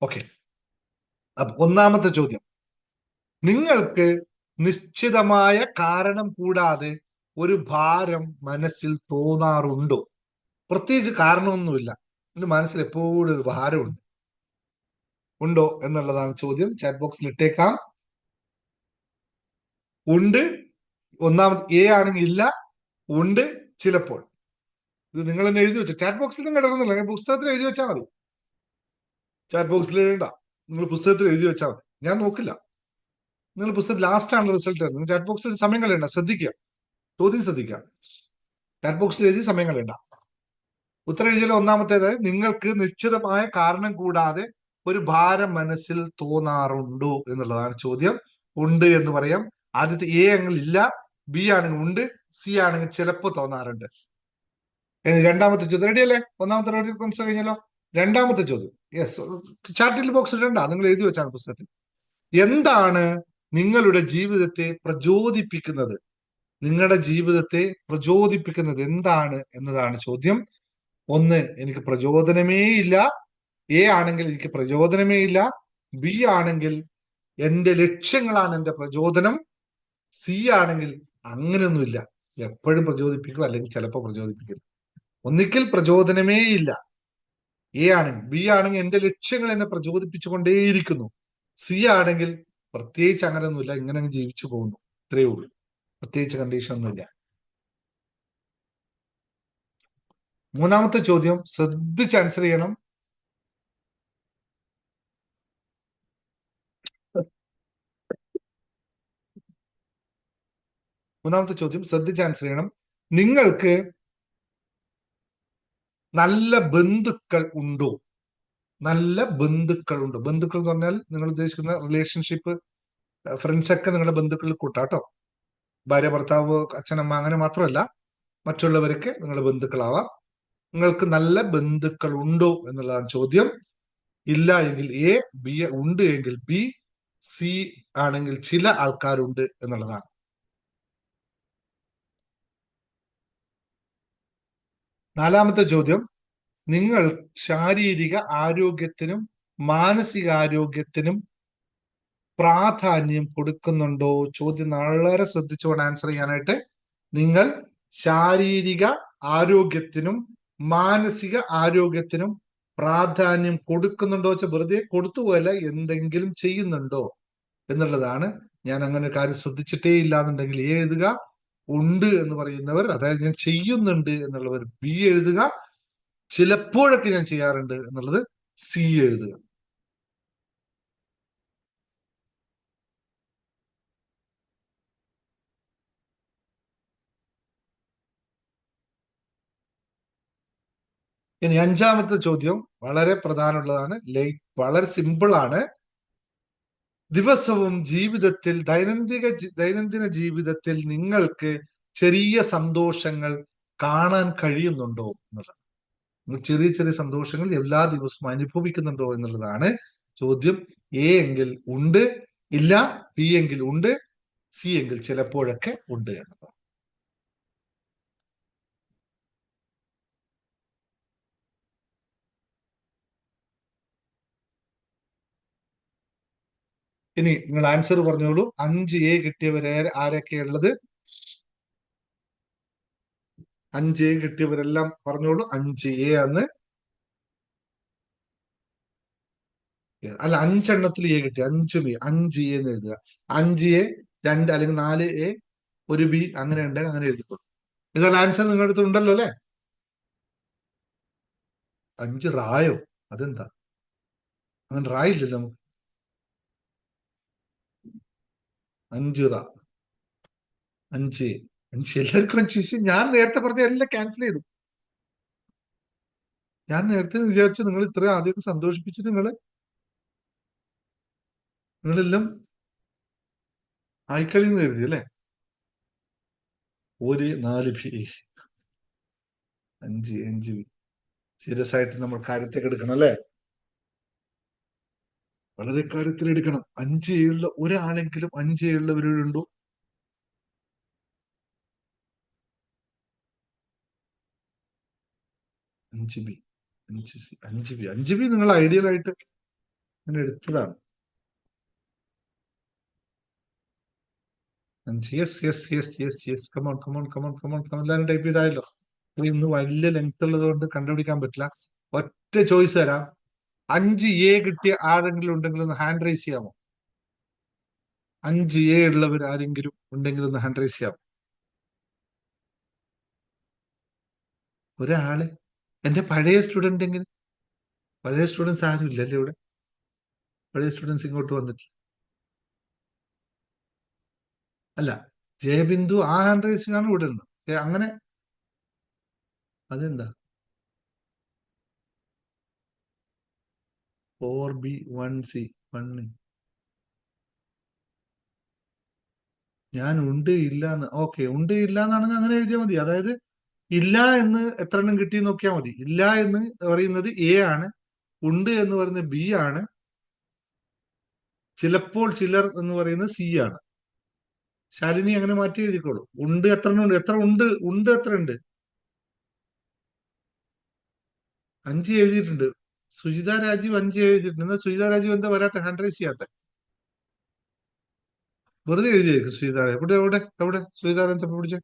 ഓക്കെ. ഒന്നാമത്തെ ചോദ്യം, നിങ്ങൾക്ക് നിശ്ചിതമായ കാരണം കൂടാതെ ഒരു ഭാരം മനസ്സിൽ തോന്നാറുണ്ടോ? പ്രത്യേകിച്ച് കാരണമൊന്നുമില്ല, എന്റെ മനസ്സിൽ എപ്പോഴും ഒരു ഭാരമുണ്ട്. ഉണ്ടോ എന്നുള്ളതാണ് ചോദ്യം. ചാറ്റ് ബോക്സിൽ ഇട്ടേക്കാം. ഉണ്ട്. ഒന്നാമത് എ ആണെങ്കിൽ ഇല്ല, ഉണ്ട്, ചിലപ്പോൾ. ഇത് നിങ്ങൾ തന്നെ എഴുതി വെച്ചു. ചാറ്റ് ബോക്സിൽ നിങ്ങൾ ഇടുന്നില്ല, പുസ്തകത്തിൽ എഴുതി വെച്ചാൽ മതി. ചാറ്റ് ബോക്സിൽ എഴുതണ്ട, നിങ്ങൾ പുസ്തകത്തിൽ എഴുതി വെച്ചാൽ മതി. ഞാൻ നോക്കില്ല. നിങ്ങൾ പുസ്തകം ലാസ്റ്റാണ് റിസൾട്ട് വരുന്നത്. ചാറ്റ് ബോക്സിൽ സമയം കളയണ്ട, ശ്രദ്ധിക്കുക, ചോദ്യം ശ്രദ്ധിക്കുക. ചാറ്റ് ബോക്സിൽ എഴുതി സമയം കളയണ്ട. ഉത്തരം എഴുതിയാൽ ഒന്നാമത്തേത്, നിങ്ങൾക്ക് നിശ്ചിതമായ കാരണം കൂടാതെ ഒരു ഭാരം മനസ്സിൽ തോന്നാറുണ്ടോ എന്നുള്ളതാണ് ചോദ്യം. ഉണ്ട് എന്ന് പറയാം. ആദ്യത്തെ എ ആണെങ്കിൽ ഇല്ല, ബി ആണെങ്കിൽ ഉണ്ട്, സി ആണെങ്കിൽ ചിലപ്പോൾ തോന്നാറുണ്ട്. രണ്ടാമത്തെ ചോദ്യം റെഡിയല്ലേ? ഒന്നാമത്തെ കഴിഞ്ഞല്ലോ. രണ്ടാമത്തെ ചോദ്യം, യെസ്, ചാറ്റിൽ ബോക്സിൽ ഇടണ്ട, നിങ്ങൾ എഴുതി വെച്ചാൽ പുസ്തകത്തിൽ. എന്താണ് നിങ്ങളുടെ ജീവിതത്തെ പ്രചോദിപ്പിക്കുന്നത്? നിങ്ങളുടെ ജീവിതത്തെ പ്രചോദിപ്പിക്കുന്നത് എന്താണ് എന്നതാണ് ചോദ്യം. 1, എനിക്ക് പ്രചോദനമേ ഇല്ല. എ ആണെങ്കിൽ എനിക്ക് പ്രചോദനമേ ഇല്ല. ബി ആണെങ്കിൽ എന്റെ ലക്ഷ്യങ്ങളാണ് എന്റെ പ്രചോദനം. സി ആണെങ്കിൽ അങ്ങനെയൊന്നുമില്ല, എപ്പോഴും പ്രചോദിപ്പിക്കും, അല്ലെങ്കിൽ ചിലപ്പോൾ പ്രചോദിപ്പിക്കും. ഒന്നിക്കൽ പ്രചോദനമേ ഇല്ല, എ ആണെങ്കിൽ. ബി ആണെങ്കിൽ എന്റെ ലക്ഷ്യങ്ങൾ എന്നെ പ്രചോദിപ്പിച്ചുകൊണ്ടേയിരിക്കുന്നു. സി ആണെങ്കിൽ പ്രത്യേകിച്ച് അങ്ങനെയൊന്നുമില്ല, ഇങ്ങനെ അങ്ങ് ജീവിച്ചു പോകുന്നു. ഇത്രയേ ഉള്ളൂ, പ്രത്യേകിച്ച് കണ്ടീഷൻ ഒന്നുമില്ല. മൂന്നാമത്തെ ചോദ്യം ശ്രദ്ധിച്ച് ആൻസർ ചെയ്യണം. മൂന്നാമത്തെ ചോദ്യം ശ്രദ്ധിച്ച് ആൻസർ ചെയ്യണം. നിങ്ങൾക്ക് നല്ല ബന്ധുക്കൾ ഉണ്ടോ? നല്ല ബന്ധുക്കൾ ഉണ്ടോ? ബന്ധുക്കൾ എന്ന് പറഞ്ഞാൽ നിങ്ങൾ ഉദ്ദേശിക്കുന്ന റിലേഷൻഷിപ്പ്, ഫ്രണ്ട്സ് ഒക്കെ നിങ്ങളുടെ ബന്ധുക്കളിൽ കൂട്ടാട്ടോ. ഭാര്യ, ഭർത്താവ്, അച്ഛനമ്മ അങ്ങനെ മാത്രമല്ല, മറ്റുള്ളവരൊക്കെ നിങ്ങളുടെ ബന്ധുക്കളാവാം. നിങ്ങൾക്ക് നല്ല ബന്ധുക്കൾ ഉണ്ടോ എന്നുള്ളതാണ് ചോദ്യം. ഇല്ല എങ്കിൽ എ, ബി ഉണ്ട് എങ്കിൽ ബി, സി ആണെങ്കിൽ ചില ആൾക്കാരുണ്ട് എന്നുള്ളതാണ്. നാലാമത്തെ ചോദ്യം, നിങ്ങൾ ശാരീരിക ആരോഗ്യത്തിനും മാനസികാരോഗ്യത്തിനും പ്രാധാന്യം കൊടുക്കുന്നുണ്ടോ? ചോദ്യം വളരെ ശ്രദ്ധിച്ചുകൊണ്ട് ആൻസർ ചെയ്യാനായിട്ട്. നിങ്ങൾ ശാരീരിക ആരോഗ്യത്തിനും മാനസിക ആരോഗ്യത്തിനും പ്രാധാന്യം കൊടുക്കുന്നുണ്ടോ വെച്ചാൽ വെറുതെ കൊടുത്തുപോയല്ല, എന്തെങ്കിലും ചെയ്യുന്നുണ്ടോ എന്നുള്ളതാണ്. ഞാൻ അങ്ങനെ കാര്യം ശ്രദ്ധിച്ചിട്ടേ ഇല്ല എന്നുണ്ടെങ്കിൽ എ എഴുതുക. ഉണ്ട് എന്ന് പറയുന്നവർ, അതായത് ഞാൻ ചെയ്യുന്നുണ്ട് എന്നുള്ളവർ ബി എഴുതുക. ചിലപ്പോഴൊക്കെ ഞാൻ ചെയ്യാറുണ്ട് എന്നുള്ളത് സി എഴുതുക. ഇനി അഞ്ചാമത്തെ ചോദ്യം വളരെ പ്രധാനമുള്ളതാണ്. വളരെ സിമ്പിൾ ആണ്. ദിവസവും ജീവിതത്തിൽ, ദൈനംദിന ജീവിതത്തിൽ നിങ്ങൾക്ക് ചെറിയ സന്തോഷങ്ങൾ കാണാൻ കഴിയുന്നുണ്ടോ എന്നുള്ളത്. ചെറിയ ചെറിയ സന്തോഷങ്ങൾ എല്ലാ ദിവസവും അനുഭവിക്കുന്നുണ്ടോ എന്നുള്ളതാണ് ചോദ്യം. എ എങ്കിൽ ഉണ്ട്, ഇല്ല. ബി എങ്കിൽ ഉണ്ട്, സി എങ്കിൽ ചിലപ്പോഴൊക്കെ ഉണ്ട് എന്നുള്ളത്. ഇനി നിങ്ങൾ ആൻസർ പറഞ്ഞോളൂ. 5A കിട്ടിയവരെ ആരൊക്കെയുള്ളത്? 5A കിട്ടിയവരെല്ലാം പറഞ്ഞോളൂ. 5A ആണ്. അല്ല, 5 എ കിട്ടി. 5B, 5A എന്ന് എഴുതുക. 5A 2 അല്ലെങ്കിൽ 4A 1B അങ്ങനെ ഉണ്ടെങ്കിൽ അങ്ങനെ എഴുതിക്കോളൂ. ഇതാണ് ആൻസർ നിങ്ങളുടെ അടുത്ത് ഉണ്ടല്ലോ അല്ലെ? 5 റായോ? അതെന്താ അങ്ങനെ? റായില്ലല്ലോ നമുക്ക്. 5 റാ, 5A, 5 എല്ലാവർക്കും 5. ഞാൻ നേരത്തെ പറഞ്ഞ എല്ലാം ക്യാൻസൽ ചെയ്തു. ഞാൻ നേരത്തെ വിചാരിച്ചു നിങ്ങൾ ഇത്രയും ആദ്യമൊക്കെ സന്തോഷിപ്പിച്ചിട്ട് നിങ്ങളെല്ലാം ആയിക്കളിന്ന് കരുതി അല്ലെ? 4B, 5B. സീരിയസ് ആയിട്ട് നമ്മൾ കാര്യത്തേക്ക് എടുക്കണം അല്ലെ? വളരെ കാര്യത്തിൽ എടുക്കണം. 5A ഒരാളെങ്കിലും 5A ഉള്ളവരുണ്ടോ? അഞ്ച് ബി, 5C, 5B. 5B നിങ്ങൾ ഐഡിയൽ ആയിട്ട് അങ്ങനെ എടുത്തതാണ്. Yes yes yes yes yes. Come on come on come on come on come on. എല്ലാവരും ടൈപ്പ് ചെയ്തായല്ലോ. ഇന്ന് വലിയ ലെങ്ത് ഉള്ളത് കൊണ്ട് കണ്ടുപിടിക്കാൻ പറ്റില്ല. ഒറ്റ ചോയ്സ് തരാം. 5A കിട്ടിയ ആരെങ്കിലും ഉണ്ടെങ്കിൽ ഒന്ന് ഹാൻഡ് റൈസ് ചെയ്യാമോ? 5A ഉള്ളവർ ആരെങ്കിലും ഉണ്ടെങ്കിൽ ഒന്ന് ഹാൻഡ് റൈസ് ചെയ്യാമോ? ഒരാള്. എന്റെ പഴയ സ്റ്റുഡന്റ് എങ്കിലും. പഴയ സ്റ്റുഡൻസ് ആരും ഇല്ലല്ലേ ഇവിടെ? പഴയ സ്റ്റുഡൻസ് ഇങ്ങോട്ട് വന്നിട്ടില്ല. അല്ല, ജയബിന്ദു ആ ഹാൻഡ് റൈസിംഗ് ആണ് ഇവിടെ ഉണ്ട്. അങ്ങനെ അതെന്താ? 4B 1C 1. ഞാൻ ഉണ്ട് ഇല്ല എന്ന്. ഓക്കെ, ഉണ്ട് ഇല്ല എന്നാണെങ്കിൽ അങ്ങനെ എഴുതിയാൽ മതി. അതായത് ഇല്ല എന്ന് എത്ര എണ്ണം കിട്ടി നോക്കിയാൽ മതി. ഇല്ല എന്ന് പറയുന്നത് A ആണ്, ഉണ്ട് എന്ന് പറയുന്നത് B ആണ്, ചിലപ്പോൾ ചിലർ എന്ന് പറയുന്നത് C ആണ്. ശാലിനി അങ്ങനെ മാറ്റി എഴുതിക്കോളൂ. ഉണ്ട് എത്ര എണ്ണം ഉണ്ട്? എത്ര ഉണ്ട്? ഉണ്ട് എത്ര ഉണ്ട്? 5 എഴുതിയിട്ടുണ്ട്. സുജിത രാജീവ് 5 എഴുതിയിട്ടുണ്ട്. എന്നാൽ സുജിത രാജീവ് എന്താ വരാത്ത, ഹാൻഡ് റൈസ് ചെയ്യാത്ത? വെറുതെ എഴുതിയായിരിക്കും സുജിത. എവിടെ എവിടെ എവിടെ സുജിത എന്താ പിടിച്ച?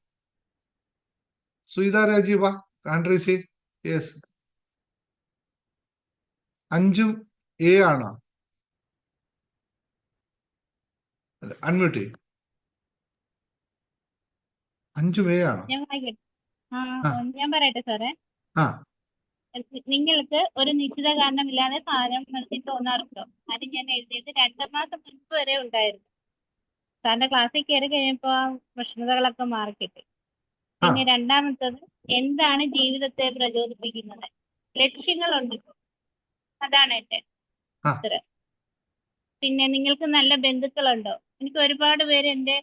സുജിത രാജീവ് വാ, ഹാൻഡ് റൈസ് ചെയ്. യെസ്. 5A ആണോ? അല്ല, അൺമ്യൂട്ട് ചെയ്യും. 5A ആണോ? ഞാൻ പറയട്ടെ സാറേ. ആ നിങ്ങൾക്ക് ഒരു നിശ്ചിത കാരണമില്ലാതെ ഭാരം മനസ്സിൽ തോന്നാറുണ്ടോ? അത് ഞാൻ എഴുതിയത് 2 മാസം മുൻപ് വരെ ഉണ്ടായിരുന്നു. സാറിന്റെ ക്ലാസ്സിൽ കയറി കഴിഞ്ഞപ്പോൾ ആ പ്രശ്നതകളൊക്കെ മാറിക്കിട്ടി. ആ പിന്നെ രണ്ടാമത്തത്, എന്താണ് ജീവിതത്തെ പ്രചോദിപ്പിക്കുന്നത്? ലക്ഷ്യങ്ങളുണ്ട്, അതാണ് എന്റെ ആ ഉത്തരം. പിന്നെ നിങ്ങൾക്ക് നല്ല ബന്ധുക്കളുണ്ടോ? എനിക്ക് ഒരുപാട് പേര് എന്റെ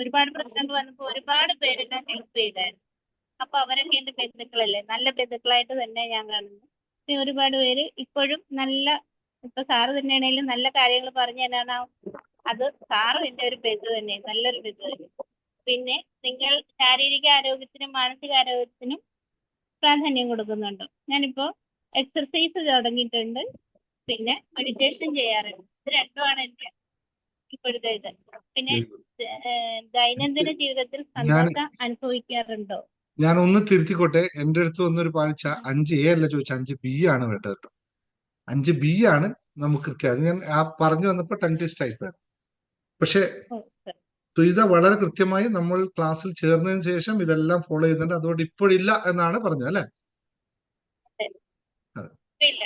ഒരുപാട് പ്രശ്നങ്ങൾ വന്നപ്പോൾ ഒരുപാട് പേര് എന്നെ ഹെൽപ്പ് ചെയ്തായിരുന്നു. അപ്പൊ അവരൊക്കെ എന്റെ ബന്ധുക്കളല്ലേ, നല്ല ബന്ധുക്കളായിട്ട് തന്നെ ഞാൻ കാണുന്നു. പിന്നെ ഒരുപാട് പേര് ഇപ്പോഴും നല്ല, ഇപ്പൊ സാറ് തന്നെയാണെങ്കിലും നല്ല കാര്യങ്ങൾ പറഞ്ഞു തരാനാ, അത് സാറും എന്റെ ഒരു ബന്ധു തന്നെ, നല്ലൊരു ബന്ധു തന്നെ. പിന്നെ നിങ്ങൾ ശാരീരിക ആരോഗ്യത്തിനും മാനസികാരോഗ്യത്തിനും പ്രാധാന്യം കൊടുക്കുന്നുണ്ടോ? ഞാനിപ്പോ എക്സർസൈസ് തുടങ്ങിയിട്ടുണ്ട്, പിന്നെ മെഡിറ്റേഷൻ ചെയ്യാറുണ്ട്. ഇത് രണ്ടുമാണ് എന്റെ ഇപ്പോഴത്തെ ഇത്. പിന്നെ വെരി ഗുഡ്. ദൈനംദിന ജീവിതത്തിൽ ഞാൻ സന്തോഷം അനുഭവിക്കാറുണ്ടോ? ഞാൻ ഒന്ന് തിരുത്തിക്കോട്ടെ. എന്റെ അടുത്ത് വന്നൊരു പാഴ്ച 5A അല്ല ചോദിച്ച, 5B ആണ് വേണ്ടത് കേട്ടോ. 5B ആണ് നമുക്ക് കൃത്യം. അത് ഞാൻ ആ പറഞ്ഞു വന്നപ്പോ ടങ് ട്വിസ്റ്റ് ആയിപ്പോയത്. പക്ഷെ ഓ, സർ. സുജിത വളരെ കൃത്യമായി നമ്മൾ ക്ലാസ്സിൽ ചേർന്നതിന് ശേഷം ഇതെല്ലാം ഫോളോ ചെയ്യുന്നുണ്ട്. അതുകൊണ്ട് ഇപ്പോഴില്ല എന്നാണ് പറഞ്ഞത് അല്ലെ? ഇല്ല.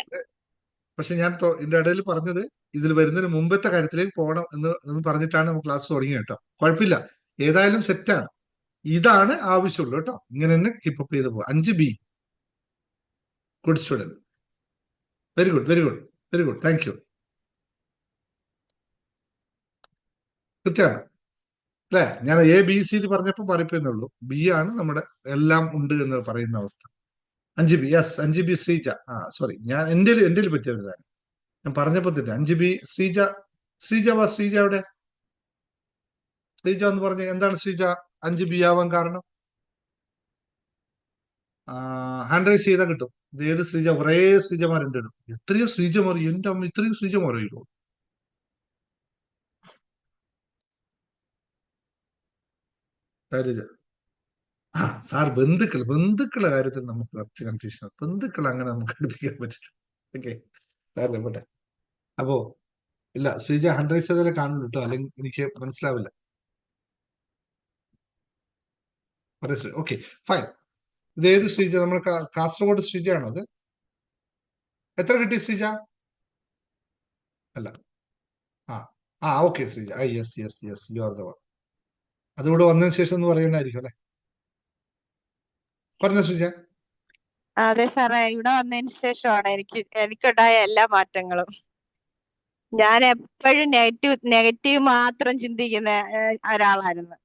പക്ഷെ ഞാൻ ഇതിന്റെ ഇടയിൽ പറഞ്ഞത് ഇതിൽ വരുന്നതിന് മുമ്പത്തെ കാര്യത്തിലേക്ക് പോകണം എന്ന് പറഞ്ഞിട്ടാണ് നമ്മൾ ക്ലാസ് തുടങ്ങിയത് കേട്ടോ. കുഴപ്പമില്ല, ഏതായാലും സെറ്റാണ്. ഇതാണ് ആവശ്യമുള്ളൂ കേട്ടോ. ഇങ്ങനെ തന്നെ കീപ്പപ്പ് ചെയ്ത് പോകുക. 5B, good student. Very good, very good, very good, thank you. കൃത്യമാണ് അല്ലെ? ഞാൻ ABC പറഞ്ഞപ്പോൾ പറയിപ്പോന്നുള്ളൂ. B ആണ് നമ്മുടെ എല്ലാം ഉണ്ട് എന്ന് പറയുന്ന അവസ്ഥ. 5B, yes, 5B Sreeja. Sorry, ഞാൻ എന്റെ പറ്റിയ ഒരു കാര്യം ഞാൻ പറഞ്ഞപ്പോ തന്നെ 5B ശ്രീജ. ശ്രീജ വാ, ശ്രീജ എവിടെ? ശ്രീജ എന്ന് പറഞ്ഞ എന്താണ് ശ്രീജ 5B ആവാൻ കാരണം? ഹാൻഡ് റൈസ് ചെയ്താൽ കിട്ടും. ഇത് ഏത് ശ്രീജ? കുറേ ശ്രീജമാരുണ്ട്. എത്രയോ ശ്രീജമാർ, എന്റെ അമ്മ, ഇത്രയും ശ്രീജമാരോ? സാർ, ബന്ധുക്കളുടെ കാര്യത്തിൽ നമുക്ക് കുറച്ച് കൺഫ്യൂഷൻ. ബന്ധുക്കൾ അങ്ങനെ നമുക്ക് അടുപ്പിക്കാൻ പറ്റില്ല. ഓക്കെ സാറല്ലേ, പോട്ടെ. അപ്പോ ഇല്ല, ശ്രീജ ഹാൻഡ് റൈസ് ചെയ്താലേ കാണുള്ളൂ കേട്ടോ, അല്ലെങ്കിൽ എനിക്ക് മനസ്സിലാവില്ല. Okay fine. ഇത് ഏത് ശ്രീജ? നമ്മൾ കാസർഗോഡ് ശ്രീജ ആണോ അത്? എത്ര കിട്ടി ശ്രീജ? അല്ല, okay Sreeja. Yes yes yes, you are the one. അതിവിടെ വന്നതിന് ശേഷം എന്ന് പറയണ്ടായിരിക്കും അല്ലെ? പറഞ്ഞോ ശ്രീജ. അതെ സാറേ, ഇവിടെ വന്നതിന് ശേഷമാണ് എനിക്കുണ്ടായ എല്ലാ മാറ്റങ്ങളും. ഞാൻ എപ്പോഴും നെഗറ്റീവ് മാത്രം ചിന്തിക്കുന്ന ഒരാളായിരുന്നു.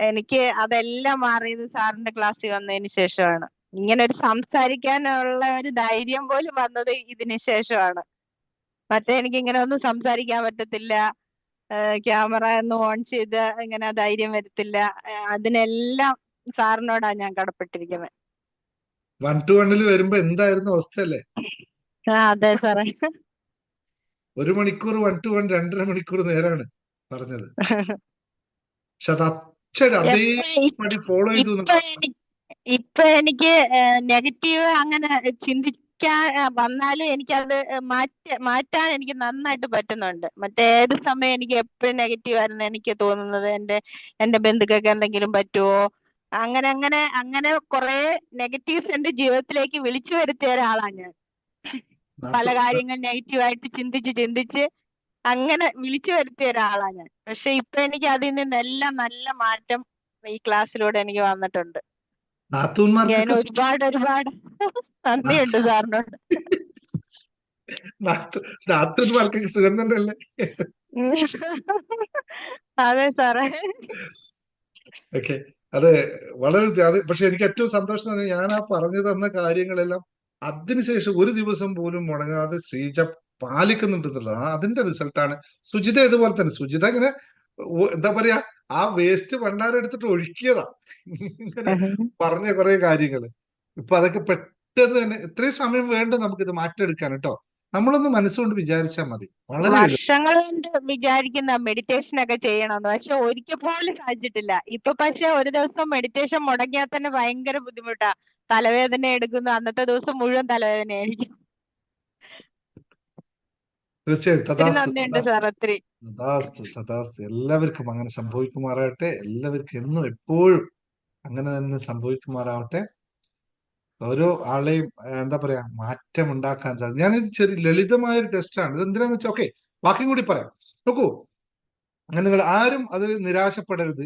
എനിക്ക് അതെല്ലാം മാറിയത് സാറിന്റെ ക്ലാസ്സിൽ വന്നതിന് ശേഷമാണ്. ഇങ്ങനെ ഒരു സംസാരിക്കാനുള്ള ഒരു ധൈര്യം പോലും വന്നത് ഇതിന് ശേഷമാണ്. മറ്റേ എനിക്ക് ഇങ്ങനെ ഒന്നും സംസാരിക്കാൻ പറ്റത്തില്ല, ക്യാമറ ഒന്നും ഓൺ ചെയ്ത് ഇങ്ങനെ ധൈര്യം വരത്തില്ല. അതിനെല്ലാം സാറിനോടാണ് ഞാൻ കടപ്പെട്ടിരിക്കുന്നത്. 1 to 1 വരുമ്പോ എന്തായിരുന്നു അവസ്ഥയല്ലേ? അതെ സാറേ. 1 മണിക്കൂർ 1 to 1, 2.5 മണിക്കൂർ നേരാണ് പറഞ്ഞത്. പക്ഷെ അത് അതേപടി ഫോളോ ചെയ്തു. ഇപ്പൊ എനിക്ക് നെഗറ്റീവ് അങ്ങനെ ചിന്തിക്കാൻ വന്നാലും എനിക്കത് മാറ്റാൻ എനിക്ക് നന്നായിട്ട് പറ്റുന്നുണ്ട്. മറ്റേത് സമയം എനിക്ക് എപ്പോഴും നെഗറ്റീവ് ആയിരുന്നു എനിക്ക് തോന്നുന്നത്. എന്റെ ബന്ധുക്കൾക്ക് എന്തെങ്കിലും പറ്റുമോ, അങ്ങനെ കുറെ നെഗറ്റീവ്സ് എന്റെ ജീവിതത്തിലേക്ക് വിളിച്ചു വരുത്തിയ ഒരാളാണ് ഞാൻ. പല കാര്യങ്ങൾ നെഗറ്റീവായിട്ട് ചിന്തിച്ച് അങ്ങനെ വിളിച്ചു വരുത്തിയ ഒരാളാണ് ഞാൻ. പക്ഷെ ഇപ്പൊ എനിക്ക് അതിൽ നിന്നെല്ലാം നല്ല മാറ്റം ഈ ക്ലാസ്സിലൂടെ എനിക്ക് വന്നിട്ടുണ്ട്. ഞാൻ ഒരുപാട് നന്ദിയുണ്ട് സാറിനോട്. നാത്തൂന്മാർക്കൊക്കെ സുഖം തന്നെയല്ലേ? അതെ സാറേ. ഓക്കെ, അതെ, വളരെ. പക്ഷെ എനിക്ക് ഏറ്റവും സന്തോഷം തന്നെ, ഞാൻ ആ പറഞ്ഞു തന്ന കാര്യങ്ങളെല്ലാം അതിനുശേഷം ഒരു ദിവസം പോലും മുടങ്ങാതെ ശ്രീജ പാലിക്കുന്നുണ്ടെന്നുള്ളത് അതിന്റെ റിസൾട്ടാണ്. സുജിത ഇതുപോലെ തന്നെ. സുജിത ഇങ്ങനെ എന്താ പറയാ, ആ വേസ്റ്റ് ഭണ്ഡാരം എടുത്തിട്ട് ഒഴുക്കിയതാ ഇങ്ങനെ പറഞ്ഞ കുറെ കാര്യങ്ങള്. ഇപ്പൊ അതൊക്കെ പെട്ടെന്ന് തന്നെ, ഇത്രയും സമയം വേണ്ട നമുക്കിത് മാറ്റിയെടുക്കാൻ കേട്ടോ. നമ്മളൊന്ന് മനസ്സുകൊണ്ട് വിചാരിച്ചാൽ മതി. വളരെ വർഷങ്ങൾ കൊണ്ട് വിചാരിക്കുന്ന മെഡിറ്റേഷൻ ഒക്കെ ചെയ്യണമെന്ന്, പക്ഷെ ഒരിക്കൽ പോലും സാധിച്ചിട്ടില്ല. ഇപ്പൊ പക്ഷെ ഒരു ദിവസം മെഡിറ്റേഷൻ മുടങ്ങിയാൽ തന്നെ ഭയങ്കര ബുദ്ധിമുട്ടാ. തലവേദന എടുക്കുന്നു, അന്നത്തെ ദിവസം മുഴുവൻ തലവേദനയായിരിക്കും. തീർച്ചയായും. നന്ദിയുണ്ട് സാർ. ഒത്തിരി തഥാസ്തു. എല്ലാവർക്കും അങ്ങനെ സംഭവിക്കുമാറാകട്ടെ. എല്ലാവർക്കും എന്നും എപ്പോഴും അങ്ങനെ തന്നെ സംഭവിക്കുമാറാവട്ടെ. ഓരോ ആളെയും എന്താ പറയാ മാറ്റം ഉണ്ടാക്കാൻ സാധിക്കും. ഞാനിത് ചെറിയ ലളിതമായ ഒരു ടെസ്റ്റാണ്. ഇത് എന്തിനാന്ന് വെച്ചാൽ ഓക്കെ ബാക്കിയും കൂടി പറയാം. നോക്കൂ, അങ്ങനെ നിങ്ങൾ ആരും അത് നിരാശപ്പെടരുത്.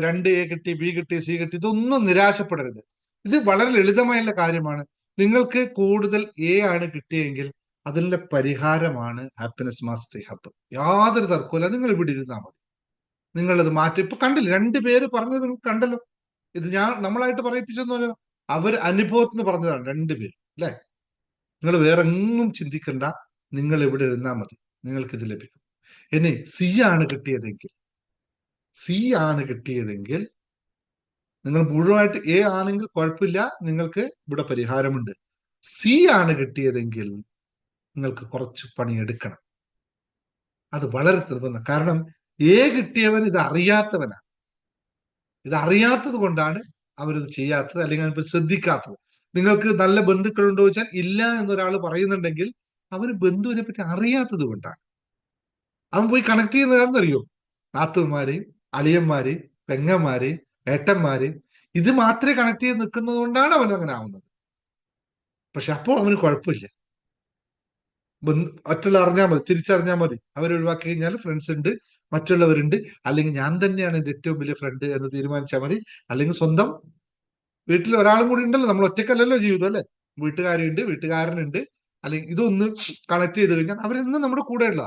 2A കിട്ടി, B കിട്ടി, C കിട്ടി, ഇതൊന്നും നിരാശപ്പെടരുത്. ഇത് വളരെ ലളിതമായുള്ള കാര്യമാണ്. നിങ്ങൾക്ക് കൂടുതൽ A ആണ് കിട്ടിയെങ്കിൽ അതിന്റെ പരിഹാരമാണ് ഹാപ്പിനെസ് മാസ്റ്ററി ഹബ്ബ്. യാതൊരു തർക്കമില്ല. നിങ്ങൾ ഇവിടെ ഇരുന്നാൽ മതി. നിങ്ങളത് മാറ്റി. ഇപ്പൊ കണ്ടില്ല, 2 പേര് പറഞ്ഞത് നിങ്ങൾക്ക് കണ്ടല്ലോ. ഇത് നമ്മളായിട്ട് പറയിപ്പിച്ചൊന്നുമല്ലോ, അവർ അനുഭവത്തിന് പറഞ്ഞതാണ് 2 പേര്, അല്ലെ? നിങ്ങൾ വേറെ എങ്ങും ചിന്തിക്കണ്ട, നിങ്ങൾ ഇവിടെ ഇരുന്നാൽ മതി, നിങ്ങൾക്ക് ഇത് ലഭിക്കും. ഇനി C ആണ് കിട്ടിയതെങ്കിൽ നിങ്ങൾ മുഴുവനായിട്ട് A ആണെങ്കിൽ കുഴപ്പമില്ല, നിങ്ങൾക്ക് ഇവിടെ പരിഹാരമുണ്ട്. C ആണ് കിട്ടിയതെങ്കിൽ നിങ്ങൾക്ക് കുറച്ച് പണിയെടുക്കണം. അത് വളരെ നിർബന്ധം. കാരണം A കിട്ടിയവൻ ഇത് അറിയാത്തവനാണ്. ഇത് അറിയാത്തത് കൊണ്ടാണ് അവരിത് ചെയ്യാത്തത്, അല്ലെങ്കിൽ അവരിപ്പോൾ ശ്രദ്ധിക്കാത്തത്. നിങ്ങൾക്ക് നല്ല ബന്ധുക്കളുണ്ടോ ചോദിച്ചാൽ ഇല്ല എന്നൊരാൾ പറയുന്നുണ്ടെങ്കിൽ അവന് ബന്ധുവിനെ പറ്റി അറിയാത്തത് കൊണ്ടാണ്. അവൻ പോയി കണക്ട് ചെയ്യുന്നതാണെന്ന് അറിയോ? നാത്തുമാരെയും അളിയന്മാരെയും പെങ്ങന്മാരെയും ഏട്ടന്മാരെയും ഇത് മാത്രമേ കണക്ട് ചെയ്ത് നിൽക്കുന്നത് കൊണ്ടാണ് അവൻ അങ്ങനെ ആവുന്നത്. പക്ഷെ അപ്പോൾ അവന് കുഴപ്പമില്ല. മറ്റുള്ള അറിഞ്ഞാൽ മതി, തിരിച്ചറിഞ്ഞാൽ മതി. അവരൊഴിവാക്കി കഴിഞ്ഞാൽ ഫ്രണ്ട്സ് ഉണ്ട്, മറ്റുള്ളവരുണ്ട്, അല്ലെങ്കിൽ ഞാൻ തന്നെയാണ് എന്റെ ഏറ്റവും വലിയ ഫ്രണ്ട് എന്ന് തീരുമാനിച്ചാൽ മതി. അല്ലെങ്കിൽ സ്വന്തം വീട്ടിൽ ഒരാളും കൂടി ഉണ്ടല്ലോ, നമ്മൾ ഒറ്റക്കല്ലല്ലോ ജീവിതം, അല്ലെ? വീട്ടുകാരുണ്ട്, വീട്ടുകാരനുണ്ട്, അല്ലെങ്കിൽ ഇതൊന്ന് കണക്ട് ചെയ്ത് കഴിഞ്ഞാൽ അവരെന്നും നമ്മുടെ കൂടെ ഉള്ള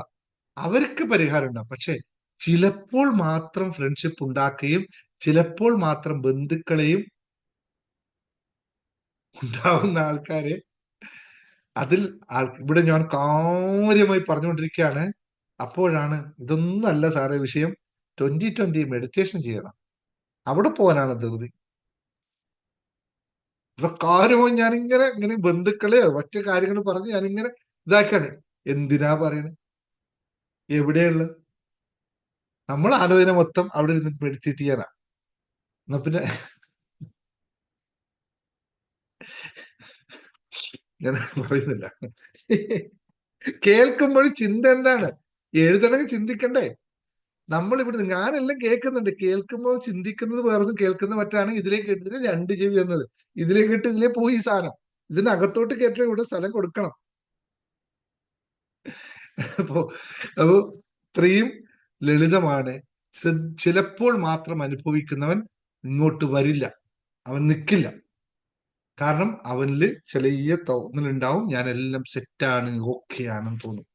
അവർക്ക് പരിഹാരം ഉണ്ടാവും. പക്ഷെ ചിലപ്പോൾ മാത്രം ഫ്രണ്ട്ഷിപ്പ് ഉണ്ടാക്കുകയും ചിലപ്പോൾ മാത്രം ബന്ധുക്കളെയും ഉണ്ടാവുന്ന ആൾക്കാരെ അതിൽ ഇവിടെ ഞാൻ കാര്യമായി പറഞ്ഞുകൊണ്ടിരിക്കുകയാണ്. അപ്പോഴാണ് ഇതൊന്നും അല്ല സാറേ വിഷയം, 2020 മെഡിറ്റേഷൻ ചെയ്യണം, അവിടെ പോകാനാണ് ധൃതി. ഇവിടെ കാര്യമായി ഞാനിങ്ങനെ ബന്ധുക്കളെ മറ്റു കാര്യങ്ങൾ പറഞ്ഞ് ഞാനിങ്ങനെ ഇതാക്കാണ്. എന്തിനാ പറയണത്? എവിടെയുള്ള നമ്മൾ ആലോചന മൊത്തം അവിടെ ഇരുന്ന് മെഡിറ്റേറ്റ് ചെയ്യാനാ. എന്നാ പിന്നെ ഞാൻ പറയുന്നില്ല. കേൾക്കുമ്പോൾ ചിന്ത എന്താണ്? എഴുതണമെങ്കിൽ ചിന്തിക്കണ്ടേ? നമ്മൾ ഇവിടുന്ന് ഞാനെല്ലാം കേൾക്കുന്നുണ്ട്, കേൾക്കുമ്പോൾ ചിന്തിക്കുന്നത് വേറൊന്നും, കേൾക്കുന്ന മറ്റാണ്. ഇതിലേക്ക് കേട്ടിട്ട് 2 ചെവി വന്നത്, ഇതിലേക്ക് കേട്ട് ഇതിലേ പോയി ഈ സാധനം. ഇതിനകത്തോട്ട് കേട്ടിട്ട് ഇവിടെ സ്ഥലം കൊടുക്കണം. അപ്പോ ഇത്രയും ലളിതമാണ്. ചിലപ്പോൾ മാത്രം അനുഭവിക്കുന്നവൻ ഇങ്ങോട്ട് വരില്ല, അവൻ നിൽക്കില്ല. കാരണം അവനില് ചെറിയ തോന്നലുണ്ടാവും, ഞാനെല്ലാം സെറ്റാണ്, ഓക്കെ ആണെന്ന് തോന്നും.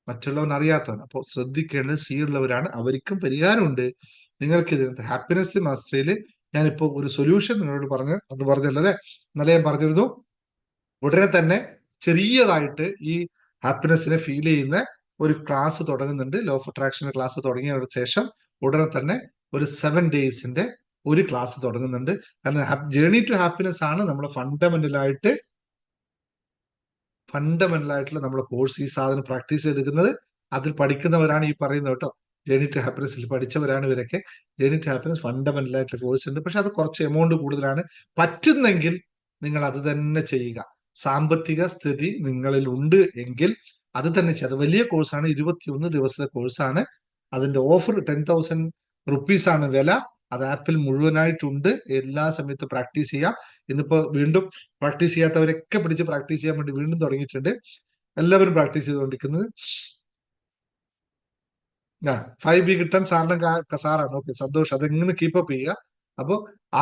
മറ്റുള്ളവൻ അറിയാത്തവൻ. അപ്പോൾ ശ്രദ്ധിക്കേണ്ടത് C ഉള്ളവരാണ്, അവർക്കും പരിഹാരമുണ്ട്. നിങ്ങൾക്ക് ഇതിനകത്ത് ഹാപ്പിനെസ് മാസ്റ്ററിയിൽ ഞാനിപ്പോ ഒരു സൊല്യൂഷൻ നിങ്ങളോട് പറഞ്ഞല്ലോ അല്ലെ? ഇന്നലെ ഞാൻ പറഞ്ഞിരുന്നു, ഉടനെ തന്നെ ചെറിയതായിട്ട് ഈ ഹാപ്പിനെസ്സിനെ ഫീൽ ചെയ്യുന്ന ഒരു ക്ലാസ് തുടങ്ങുന്നുണ്ട്. ലോ ഓഫ് അട്രാക്ഷന്റെ ക്ലാസ് തുടങ്ങിയതിനു ശേഷം ഉടനെ തന്നെ ഒരു 7 ഡേയ്സിന്റെ ഒരു ക്ലാസ് തുടങ്ങുന്നുണ്ട്. കാരണം ജേർണി ടു ഹാപ്പിനെസ് ആണ് നമ്മൾ ഫണ്ടമെന്റൽ ആയിട്ടുള്ള നമ്മുടെ കോഴ്സ്. ഈ സാധനം പ്രാക്ടീസ് ചെയ്തിരിക്കുന്നത് അതിൽ പഠിക്കുന്നവരാണ് ഈ പറയുന്നത് കേട്ടോ. ജേർണി ടു ഹാപ്പിനെസ്സിൽ പഠിച്ചവരാണ് ഇവരൊക്കെ. ജേർണി ടു ഹാപ്പിനെസ് ഫണ്ടമെന്റൽ ആയിട്ടുള്ള കോഴ്സ് ഉണ്ട്. പക്ഷെ അത് കുറച്ച് എമൗണ്ട് കൂടുതലാണ്. പറ്റുന്നെങ്കിൽ നിങ്ങൾ അത് തന്നെ ചെയ്യുക. സാമ്പത്തിക സ്ഥിതി നിങ്ങളിൽ ഉണ്ട് എങ്കിൽ അത് തന്നെ ചെയ്ത്. വലിയ കോഴ്സാണ്, 21 ദിവസത്തെ കോഴ്സാണ്. അതിന്റെ ഓഫർ 10,000 rupees ആണ് വില. അത് ആപ്പിൽ മുഴുവനായിട്ടുണ്ട്. എല്ലാ സമയത്തും പ്രാക്ടീസ് ചെയ്യാം. ഇന്നിപ്പോ വീണ്ടും പ്രാക്ടീസ് ചെയ്യാത്തവരൊക്കെ പിടിച്ച് പ്രാക്ടീസ് ചെയ്യാൻ വേണ്ടി വീണ്ടും തുടങ്ങിയിട്ടുണ്ട്. എല്ലാവരും പ്രാക്ടീസ് ചെയ്തുകൊണ്ടിരിക്കുന്നത്. 5B കിട്ടാൻ സാറാണ്. ഓക്കെ, സന്തോഷം. അതെങ്ങനെ കീപ്പപ്പ് ചെയ്യുക. അപ്പോ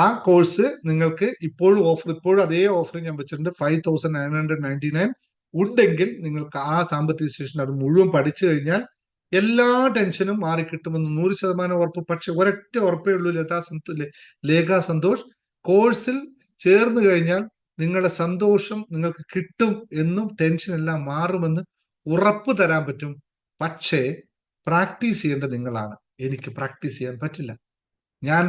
ആ കോഴ്സ് നിങ്ങൾക്ക് ഇപ്പോഴും അതേ ഓഫർ ഞാൻ വെച്ചിട്ടുണ്ട്. 5,999 ഉണ്ടെങ്കിൽ നിങ്ങൾക്ക് ആ സാമ്പത്തിക ശേഷി അത് മുഴുവൻ പഠിച്ചു കഴിഞ്ഞാൽ എല്ലാ ടെൻഷനും മാറിക്കിട്ടുമെന്ന് 100% ഉറപ്പ്. പക്ഷെ ഒരൊറ്റ ഉറപ്പേ ഉള്ളൂ, ലേഖ സന്തോഷ്, കോഴ്സിൽ ചേർന്ന് കഴിഞ്ഞാൽ നിങ്ങളുടെ സന്തോഷം നിങ്ങൾക്ക് കിട്ടും എന്നും ടെൻഷൻ എല്ലാം മാറുമെന്ന് ഉറപ്പ് തരാൻ പറ്റും. പക്ഷേ പ്രാക്ടീസ് ചെയ്യേണ്ടത് നിങ്ങളാണ്. എനിക്ക് പ്രാക്ടീസ് ചെയ്യാൻ പറ്റില്ല. ഞാൻ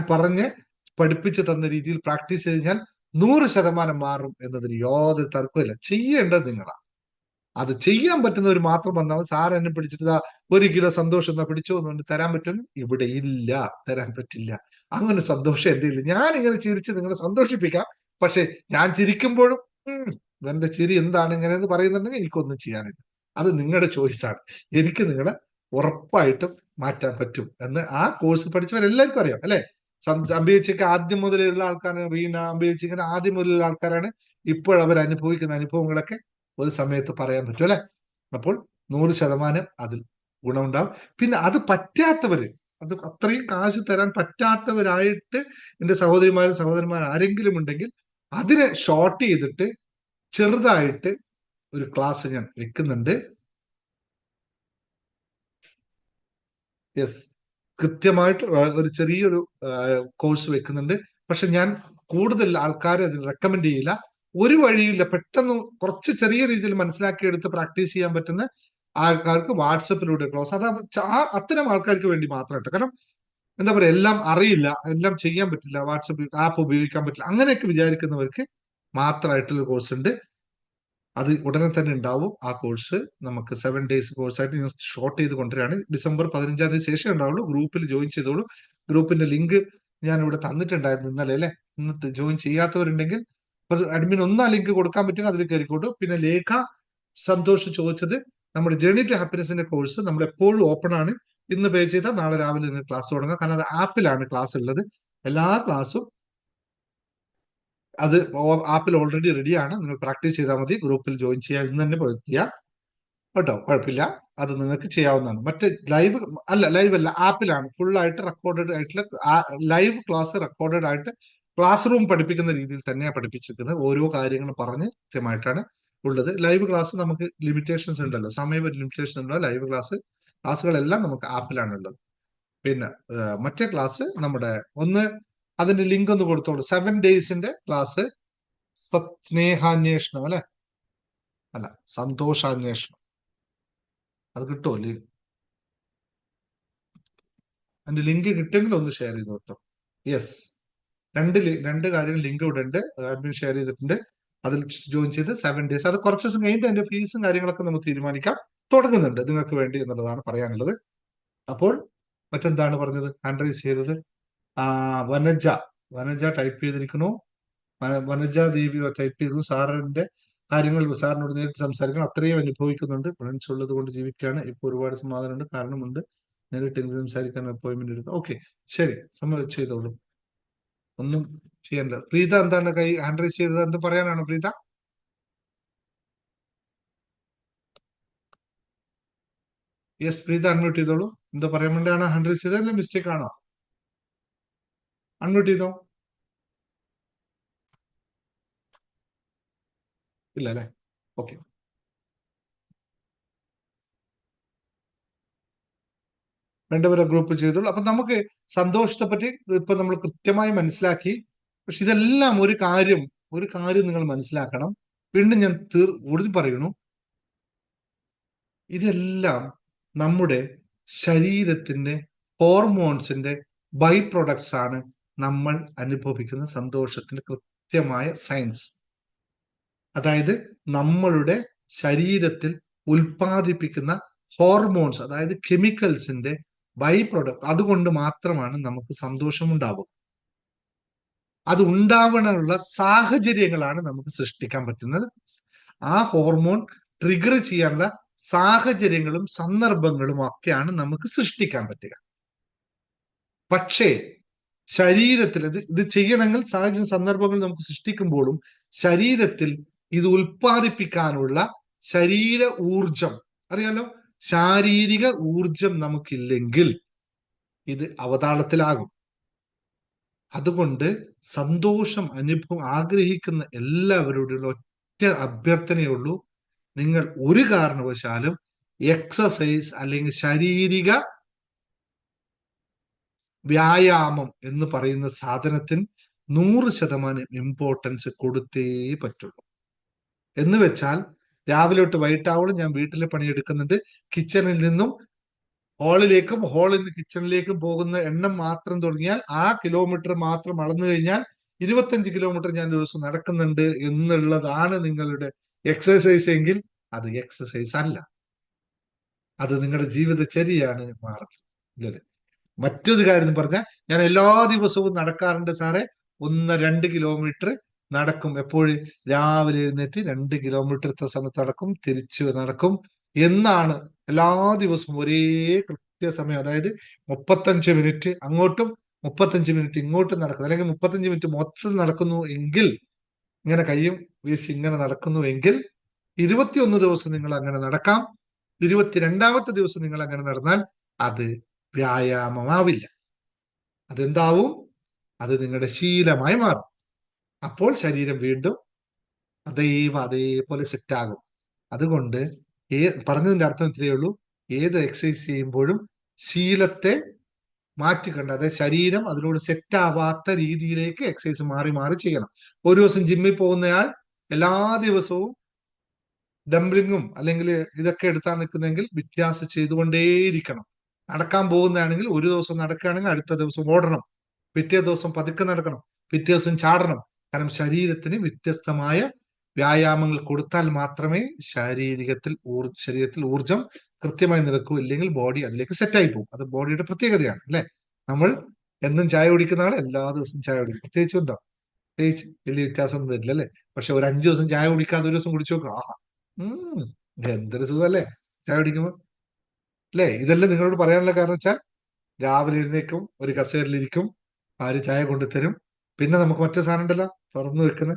പഠിപ്പിച്ചു തന്ന രീതിയിൽ പ്രാക്ടീസ് കഴിഞ്ഞാൽ 100% മാറും എന്നതിന് യാതൊരു തർക്കമില്ല. ചെയ്യേണ്ടത് നിങ്ങളാണ്. അത് ചെയ്യാൻ പറ്റുന്നവർ മാത്രം വന്നാൽ സാർ എന്നെ പിടിച്ചിട്ട് 1 കിലോ സന്തോഷം എന്നാ പിടിച്ചോ എന്നുകൊണ്ട് തരാൻ പറ്റും? ഇവിടെ ഇല്ല, തരാൻ പറ്റില്ല. അങ്ങനെ സന്തോഷം എന്റെ ഇല്ല. ഞാൻ ഇങ്ങനെ ചിരിച്ച് നിങ്ങളെ സന്തോഷിപ്പിക്കാം. പക്ഷെ ഞാൻ ചിരിക്കുമ്പോഴും എന്റെ ചിരി എന്താണ് ഇങ്ങനെയെന്ന് പറയുന്നുണ്ടെങ്കിൽ എനിക്കൊന്നും ചെയ്യാനില്ല. അത് നിങ്ങളുടെ ചോയ്സാണ്. എനിക്ക് നിങ്ങളെ ഉറപ്പായിട്ടും മാറ്റാൻ പറ്റും എന്ന് ആ കോഴ്സ് പഠിച്ചവരെല്ലാവർക്കും അറിയാം അല്ലെ? അംബിയച്ചിക്ക് ആദ്യം മുതലുള്ള ആൾക്കാരാണ്, റീന അംബിയച്ചിക്ക് ആദ്യം മുതലുള്ള ആൾക്കാരാണ്. ഇപ്പോഴവർ അനുഭവിക്കുന്ന അനുഭവങ്ങളൊക്കെ ഒരു സമയത്ത് പറയാൻ പറ്റും അല്ലെ. അപ്പോൾ 100% അതിൽ ഗുണമുണ്ടാവും. പിന്നെ അത് പറ്റാത്തവര്, അത് അത്രയും കാശ് തരാൻ പറ്റാത്തവരായിട്ട് എന്റെ സഹോദരന്മാർ ആരെങ്കിലും ഉണ്ടെങ്കിൽ അതിനെ ഷോർട്ട് ചെയ്തിട്ട് ചെറുതായിട്ട് ഒരു ക്ലാസ് ഞാൻ വെക്കുന്നുണ്ട്. യെസ്, കൃത്യമായിട്ട് ഒരു ചെറിയൊരു കോഴ്സ് വെക്കുന്നുണ്ട്. പക്ഷെ ഞാൻ കൂടുതൽ ആൾക്കാരെ അതിന് റെക്കമെൻഡ് ചെയ്യില്ല. ഒരു വഴിയില്ല, പെട്ടെന്ന് കുറച്ച് ചെറിയ രീതിയിൽ മനസ്സിലാക്കിയെടുത്ത് പ്രാക്ടീസ് ചെയ്യാൻ പറ്റുന്ന ആൾക്കാർക്ക് വാട്സപ്പിലൂടെ ക്ലാസ്, അത് അത്തരം ആൾക്കാർക്ക് വേണ്ടി മാത്രമായിട്ട്. കാരണം എന്താ പറയാ, എല്ലാം അറിയില്ല, എല്ലാം ചെയ്യാൻ പറ്റില്ല, വാട്സപ്പ് ആപ്പ് ഉപയോഗിക്കാൻ പറ്റില്ല, അങ്ങനെയൊക്കെ വിചാരിക്കുന്നവർക്ക് മാത്രമായിട്ടുള്ള കോഴ്സ് ഉണ്ട്. അത് ഉടനെ തന്നെ ഉണ്ടാവും. ആ കോഴ്സ് നമുക്ക് 7 days കോഴ്സായിട്ട് ഞാൻ ഷോർട്ട് ചെയ്ത് കൊണ്ടുവരികയാണ്. ഡിസംബർ 15 ശേഷം ഉണ്ടാവുള്ളൂ. ഗ്രൂപ്പിൽ ജോയിൻ ചെയ്തോളൂ. ഗ്രൂപ്പിന്റെ ലിങ്ക് ഞാൻ ഇവിടെ തന്നിട്ടുണ്ടായിരുന്നു ഇന്നലെ അല്ലെ. ഇന്നത്തെ ജോയിൻ ചെയ്യാത്തവരുണ്ടെങ്കിൽ അഡ്മിൻ ഒന്നാ ലിങ്ക് കൊടുക്കാൻ പറ്റും, അതിൽ കയറിക്കോട്ടു. പിന്നെ ലേഖ സന്തോഷ് ചോദിച്ചത്, നമ്മുടെ ജേർണി ടു ഹാപ്പിനെസിന്റെ കോഴ്സ് നമ്മൾ എപ്പോഴും ഓപ്പൺ ആണ്. ഇന്ന് പേ ചെയ്താൽ നാളെ രാവിലെ നിങ്ങൾക്ക് ക്ലാസ് തുടങ്ങാം. കാരണം അത് ആപ്പിലാണ് ക്ലാസ് ഉള്ളത്. എല്ലാ ക്ലാസ്സും അത് ആപ്പിൽ ഓൾറെഡി റെഡിയാണ്. നിങ്ങൾ പ്രാക്ടീസ് ചെയ്താൽ മതി. ഗ്രൂപ്പിൽ ജോയിൻ ചെയ്യാൻ ഇന്ന് തന്നെ ചെയ്യാം കേട്ടോ, കുഴപ്പമില്ല. അത് നിങ്ങൾക്ക് ചെയ്യാവുന്നതാണ്. മറ്റേ ലൈവ് അല്ല, ആപ്പിലാണ് ഫുൾ ആയിട്ട് റെക്കോർഡഡ് ആയിട്ടുള്ള ലൈവ് ക്ലാസ് റെക്കോർഡഡ് ആയിട്ട് ക്ലാസ് റൂം പഠിപ്പിക്കുന്ന രീതിയിൽ തന്നെയാണ് പഠിപ്പിച്ചിരിക്കുന്നത്. ഓരോ കാര്യങ്ങൾ പറഞ്ഞ് കൃത്യമായിട്ടാണ് ഉള്ളത്. ലൈവ് ക്ലാസ് നമുക്ക് ലിമിറ്റേഷൻസ് ഉണ്ടല്ലോ, സമയ ലിമിറ്റേഷൻ ഉണ്ടല്ലോ. ലൈവ് ക്ലാസ്സുകളെല്ലാം നമുക്ക് ആപ്പിലാണ് ഉള്ളത്. പിന്നെ മറ്റേ ക്ലാസ് നമ്മുടെ അതിന്റെ ലിങ്ക് ഒന്ന് കൊടുത്തോളൂ. 7 daysന്റെ ക്ലാസ് സ്നേഹാന്വേഷണം അല്ല സന്തോഷാന്വേഷണം, അത് കിട്ടുമോ? അതിന്റെ ലിങ്ക് കിട്ടുമെങ്കിൽ ഒന്ന് ഷെയർ ചെയ്ത് കൊടുത്തോ. യെസ്, രണ്ട് കാര്യങ്ങൾ ലിങ്ക് ഇവിടെ ഉണ്ട്, അഡ്മിൻ ഷെയർ ചെയ്തിട്ടുണ്ട്. അതിൽ ജോയിൻ ചെയ്ത് 7 days, അത് കുറച്ച് ദിവസം കഴിഞ്ഞിട്ട് അതിന്റെ ഫീസും കാര്യങ്ങളൊക്കെ നമുക്ക് തീരുമാനിക്കാം. തുടങ്ങുന്നുണ്ട് നിങ്ങൾക്ക് വേണ്ടി എന്നുള്ളതാണ് പറയാനുള്ളത്. അപ്പോൾ മറ്റെന്താണ് പറഞ്ഞത്, ഹാൻഡ് റൈസ് ചെയ്തത്? വനജ ടൈപ്പ് ചെയ്തിരിക്കുന്നു. വനജ ദേവി ടൈപ്പ് ചെയ്തു. സാറിന്റെ കാര്യങ്ങൾ സാറിനോട് നേരിട്ട് സംസാരിക്കണം, അത്രയും അനുഭവിക്കുന്നുണ്ട്. ഫ്രണ്ട്സ് ഉള്ളത് കൊണ്ട് ജീവിക്കുകയാണ്. ഇപ്പൊ ഒരുപാട് സമാധാനമുണ്ട്, കാരണമുണ്ട്. നേരിട്ട് സംസാരിക്കാൻ അപ്പോയിന്റ്മെന്റ് എടുക്കാം. ഓക്കെ, ശരി, ചെയ്തോളൂ. ഒന്നും ചെയ്യണ്ട. പ്രീത എന്താണ് കൈ ഹാൻഡ് റൈസ് ചെയ്തത്, എന്ത് പറയാനാണോ പ്രീത? യെസ്, പ്രീത അൺമ്യൂട്ട് ചെയ്തോളൂ. എന്താ പറയാൻ വേണ്ടിയാണ് ഹാൻഡ് റൈസ് ചെയ്തത്, അല്ലെ മിസ്റ്റേക്ക് ആണോ? അൺമ്യൂട്ട് ചെയ്തോ. ഇല്ല അല്ലെ, ഓക്കെ. രണ്ടുപേരെ ഗ്രൂപ്പ് ചെയ്തോളൂ. അപ്പൊ നമുക്ക് സന്തോഷത്തെ പറ്റി ഇപ്പൊ നമ്മൾ കൃത്യമായി മനസ്സിലാക്കി. പക്ഷെ ഇതെല്ലാം ഒരു കാര്യം നിങ്ങൾ മനസ്സിലാക്കണം. വീണ്ടും ഞാൻ കൂടുതൽ പറയുന്നു, ഇതെല്ലാം നമ്മുടെ ശരീരത്തിന്റെ ഹോർമോൺസിന്റെ ബൈ പ്രൊഡക്ട്സ് ആണ്. നമ്മൾ അനുഭവിക്കുന്ന സന്തോഷത്തിന്റെ കൃത്യമായ സയൻസ്. അതായത് നമ്മളുടെ ശരീരത്തിൽ ഉൽപ്പാദിപ്പിക്കുന്ന ഹോർമോൺസ്, അതായത് കെമിക്കൽസിന്റെ ബൈ പ്രൊഡക്ട്. അതുകൊണ്ട് മാത്രമാണ് നമുക്ക് സന്തോഷം ഉണ്ടാവുക. അത് ഉണ്ടാവാനുള്ള സാഹചര്യങ്ങളാണ് നമുക്ക് സൃഷ്ടിക്കാൻ പറ്റുന്നത്. ആ ഹോർമോൺ ട്രിഗർ ചെയ്യാനുള്ള സാഹചര്യങ്ങളും സന്ദർഭങ്ങളും ഒക്കെയാണ് നമുക്ക് സൃഷ്ടിക്കാൻ പറ്റുക. പക്ഷേ ശരീരത്തിൽ ഇത് ചെയ്യണമെങ്കിൽ സാഹചര്യ സന്ദർഭങ്ങൾ നമുക്ക് സൃഷ്ടിക്കുമ്പോഴും ശരീരത്തിൽ ഇത് ഉൽപ്പാദിപ്പിക്കാനുള്ള ശരീര ഊർജം, അറിയാലോ, ശാരീരിക ഊർജം നമുക്കില്ലെങ്കിൽ ഇത് അവതാളത്തിലാകും. അതുകൊണ്ട് സന്തോഷം ആഗ്രഹിക്കുന്ന എല്ലാവരോടുള്ള ഒറ്റ അഭ്യർത്ഥനയുള്ളൂ, നിങ്ങൾ ഒരു കാരണവശാലും എക്സസൈസ് അല്ലെങ്കിൽ ശാരീരിക വ്യായാമം എന്ന് പറയുന്ന സാധനത്തിന് 100% ഇമ്പോർട്ടൻസ് കൊടുത്തേ പറ്റുള്ളൂ. എന്ന് വെച്ചാൽ രാവിലെ തൊട്ട് വൈകിട്ടാവോളം ഞാൻ വീട്ടിലെ പണിയെടുക്കുന്നുണ്ട്. കിച്ചണിൽ നിന്നും ഹാളിലേക്കും ഹാളിൽ നിന്ന് കിച്ചണിലേക്കും പോകുന്ന എണ്ണം മാത്രം തുടങ്ങിയാൽ, ആ കിലോമീറ്റർ മാത്രം അളന്നു കഴിഞ്ഞാൽ 25 കിലോമീറ്റർ ഞാൻ ദിവസം നടക്കുന്നുണ്ട് എന്നുള്ളതാണ് നിങ്ങളുടെ എക്സസൈസ് എങ്കിൽ അത് എക്സസൈസ് അല്ല, അത് നിങ്ങളുടെ ജീവിതചര്യയാണ് മാറുന്നത്. മറ്റൊരു കാര്യം പറഞ്ഞാൽ, ഞാൻ എല്ലാ ദിവസവും നടക്കാറുണ്ട് സാറേ, 1-2 കിലോമീറ്റർ നടക്കും. എപ്പോഴും രാവിലെ എഴുന്നേറ്റ് 2 കിലോമീറ്റർ സമയത്ത് നടക്കും, തിരിച്ചു നടക്കും എന്നാണ്. എല്ലാ ദിവസവും ഒരേ കൃത്യസമയം, അതായത് 35 മിനിറ്റ് അങ്ങോട്ടും 35 മിനിറ്റ് ഇങ്ങോട്ട് നടക്കുന്നു, അല്ലെങ്കിൽ 35 മിനിറ്റ് മൊത്തത്തിൽ നടക്കുന്നു എങ്കിൽ, ഇങ്ങനെ കൈയും വീശി ഇങ്ങനെ നടക്കുന്നു എങ്കിൽ 21 ദിവസം നിങ്ങൾ അങ്ങനെ നടക്കാം. 22ാമത്തെ ദിവസം നിങ്ങൾ അങ്ങനെ നടന്നാൽ അത് വ്യായാമമാവില്ല. അതെന്താവും? അത് നിങ്ങളുടെ ശീലമായി മാറും. അപ്പോൾ ശരീരം വീണ്ടും അതേപോലെ സെറ്റാകും. അതുകൊണ്ട് പറഞ്ഞതിന്റെ അർത്ഥം ഇത്രയേ ഉള്ളൂ, ഏത് എക്സസൈസ് ചെയ്യുമ്പോഴും ശീലത്തെ മാറ്റിക്കണ്ട, അതായത് ശരീരം അതിനോട് സെറ്റ് ആവാത്ത രീതിയിലേക്ക് എക്സസൈസ് മാറി മാറി ചെയ്യണം. ഒരു ദിവസം ജിമ്മിൽ പോകുന്നയാൾ എല്ലാ ദിവസവും ഡംബ്ലിങ്ങും അല്ലെങ്കിൽ ഇതൊക്കെ എടുത്താൽ നിൽക്കുന്നെങ്കിൽ വ്യത്യാസം ചെയ്തുകൊണ്ടേയിരിക്കണം. നടക്കാൻ പോകുന്നതാണെങ്കിൽ ഒരു ദിവസം നടക്കുകയാണെങ്കിൽ അടുത്ത ദിവസം ഓടണം, പിറ്റേ ദിവസം പതുക്കെ നടക്കണം, പിറ്റേ ദിവസം ചാടണം. കാരണം ശരീരത്തിന് വ്യത്യസ്തമായ വ്യായാമങ്ങൾ കൊടുത്താൽ മാത്രമേ ശരീരത്തിൽ ഊർജം കൃത്യമായി നിൽക്കൂ. ഇല്ലെങ്കിൽ ബോഡി അതിലേക്ക് സെറ്റായി പോകും. അത് ബോഡിയുടെ പ്രത്യേകതയാണ് അല്ലെ. നമ്മൾ എന്നും ചായ കുടിക്കുന്ന ആൾ എല്ലാ ദിവസവും ചായ കുടിക്കും, പ്രത്യേകിച്ചുണ്ടോ? പ്രത്യേകിച്ച് വലിയ വ്യത്യാസമൊന്നും വരില്ല അല്ലെ. പക്ഷെ ഒരു 5 ദിവസം ചായ കുടിക്കാതെ ഒരു ദിവസം കുടിച്ചു നോക്കുക, എന്തൊരു സുഖല്ലേ ചായ കുടിക്കുമ്പോ അല്ലെ. ഇതെല്ലാം നിങ്ങളോട് പറയാനുള്ള കാരണം വെച്ചാൽ രാവിലെ എഴുന്നേക്കും, ഒരു കസേരയിലിരിക്കും, ആര് ചായ കൊണ്ടുതരും. പിന്നെ നമുക്ക് മറ്റേ സാധനം ഉണ്ടല്ലോ തുറന്നു വെക്കുന്ന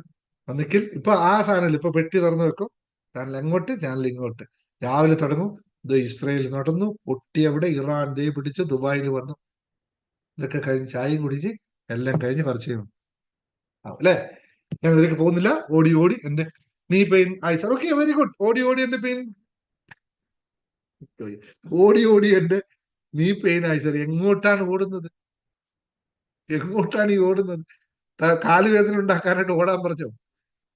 ഒന്നിക്കിൽ, ഇപ്പൊ ആ സാധനമില്ല, ഇപ്പൊ പെട്ടി തുറന്നു വെക്കും, ചാനൽ അങ്ങോട്ട് ചാനൽ ഇങ്ങോട്ട്. രാവിലെ തുടങ്ങും, ഇത് ഇസ്രയേൽ നടന്നു, പൊട്ടി അവിടെ ഇറാൻ ദേ പിടിച്ച് ദുബായിൽ വന്നു. ഇതൊക്കെ കഴിഞ്ഞ് ചായയും കുടിച്ച് എല്ലാം കഴിഞ്ഞ് കുറച്ച് ചെയ്യണം അല്ലെ. ഞാൻ ഇതിലേക്ക് പോകുന്നില്ല. ഓടി ഓടി എന്റെ നീ പെയിൻ ആയി സാർ, ഓക്കെ വെരി ഗുഡ്. ഓടി ഓടി എന്റെ പെയിൻ, ഓടി ഓടി എന്റെ നീ പെയിൻ ആയി സാർ. എങ്ങോട്ടാണ് ഓടുന്നത്? എങ്ങോട്ടാണ് ഈ ഓടുന്നത്? കാലുവേദന ഉണ്ടാക്കാനായിട്ട് ഓടാൻ പറഞ്ഞോ?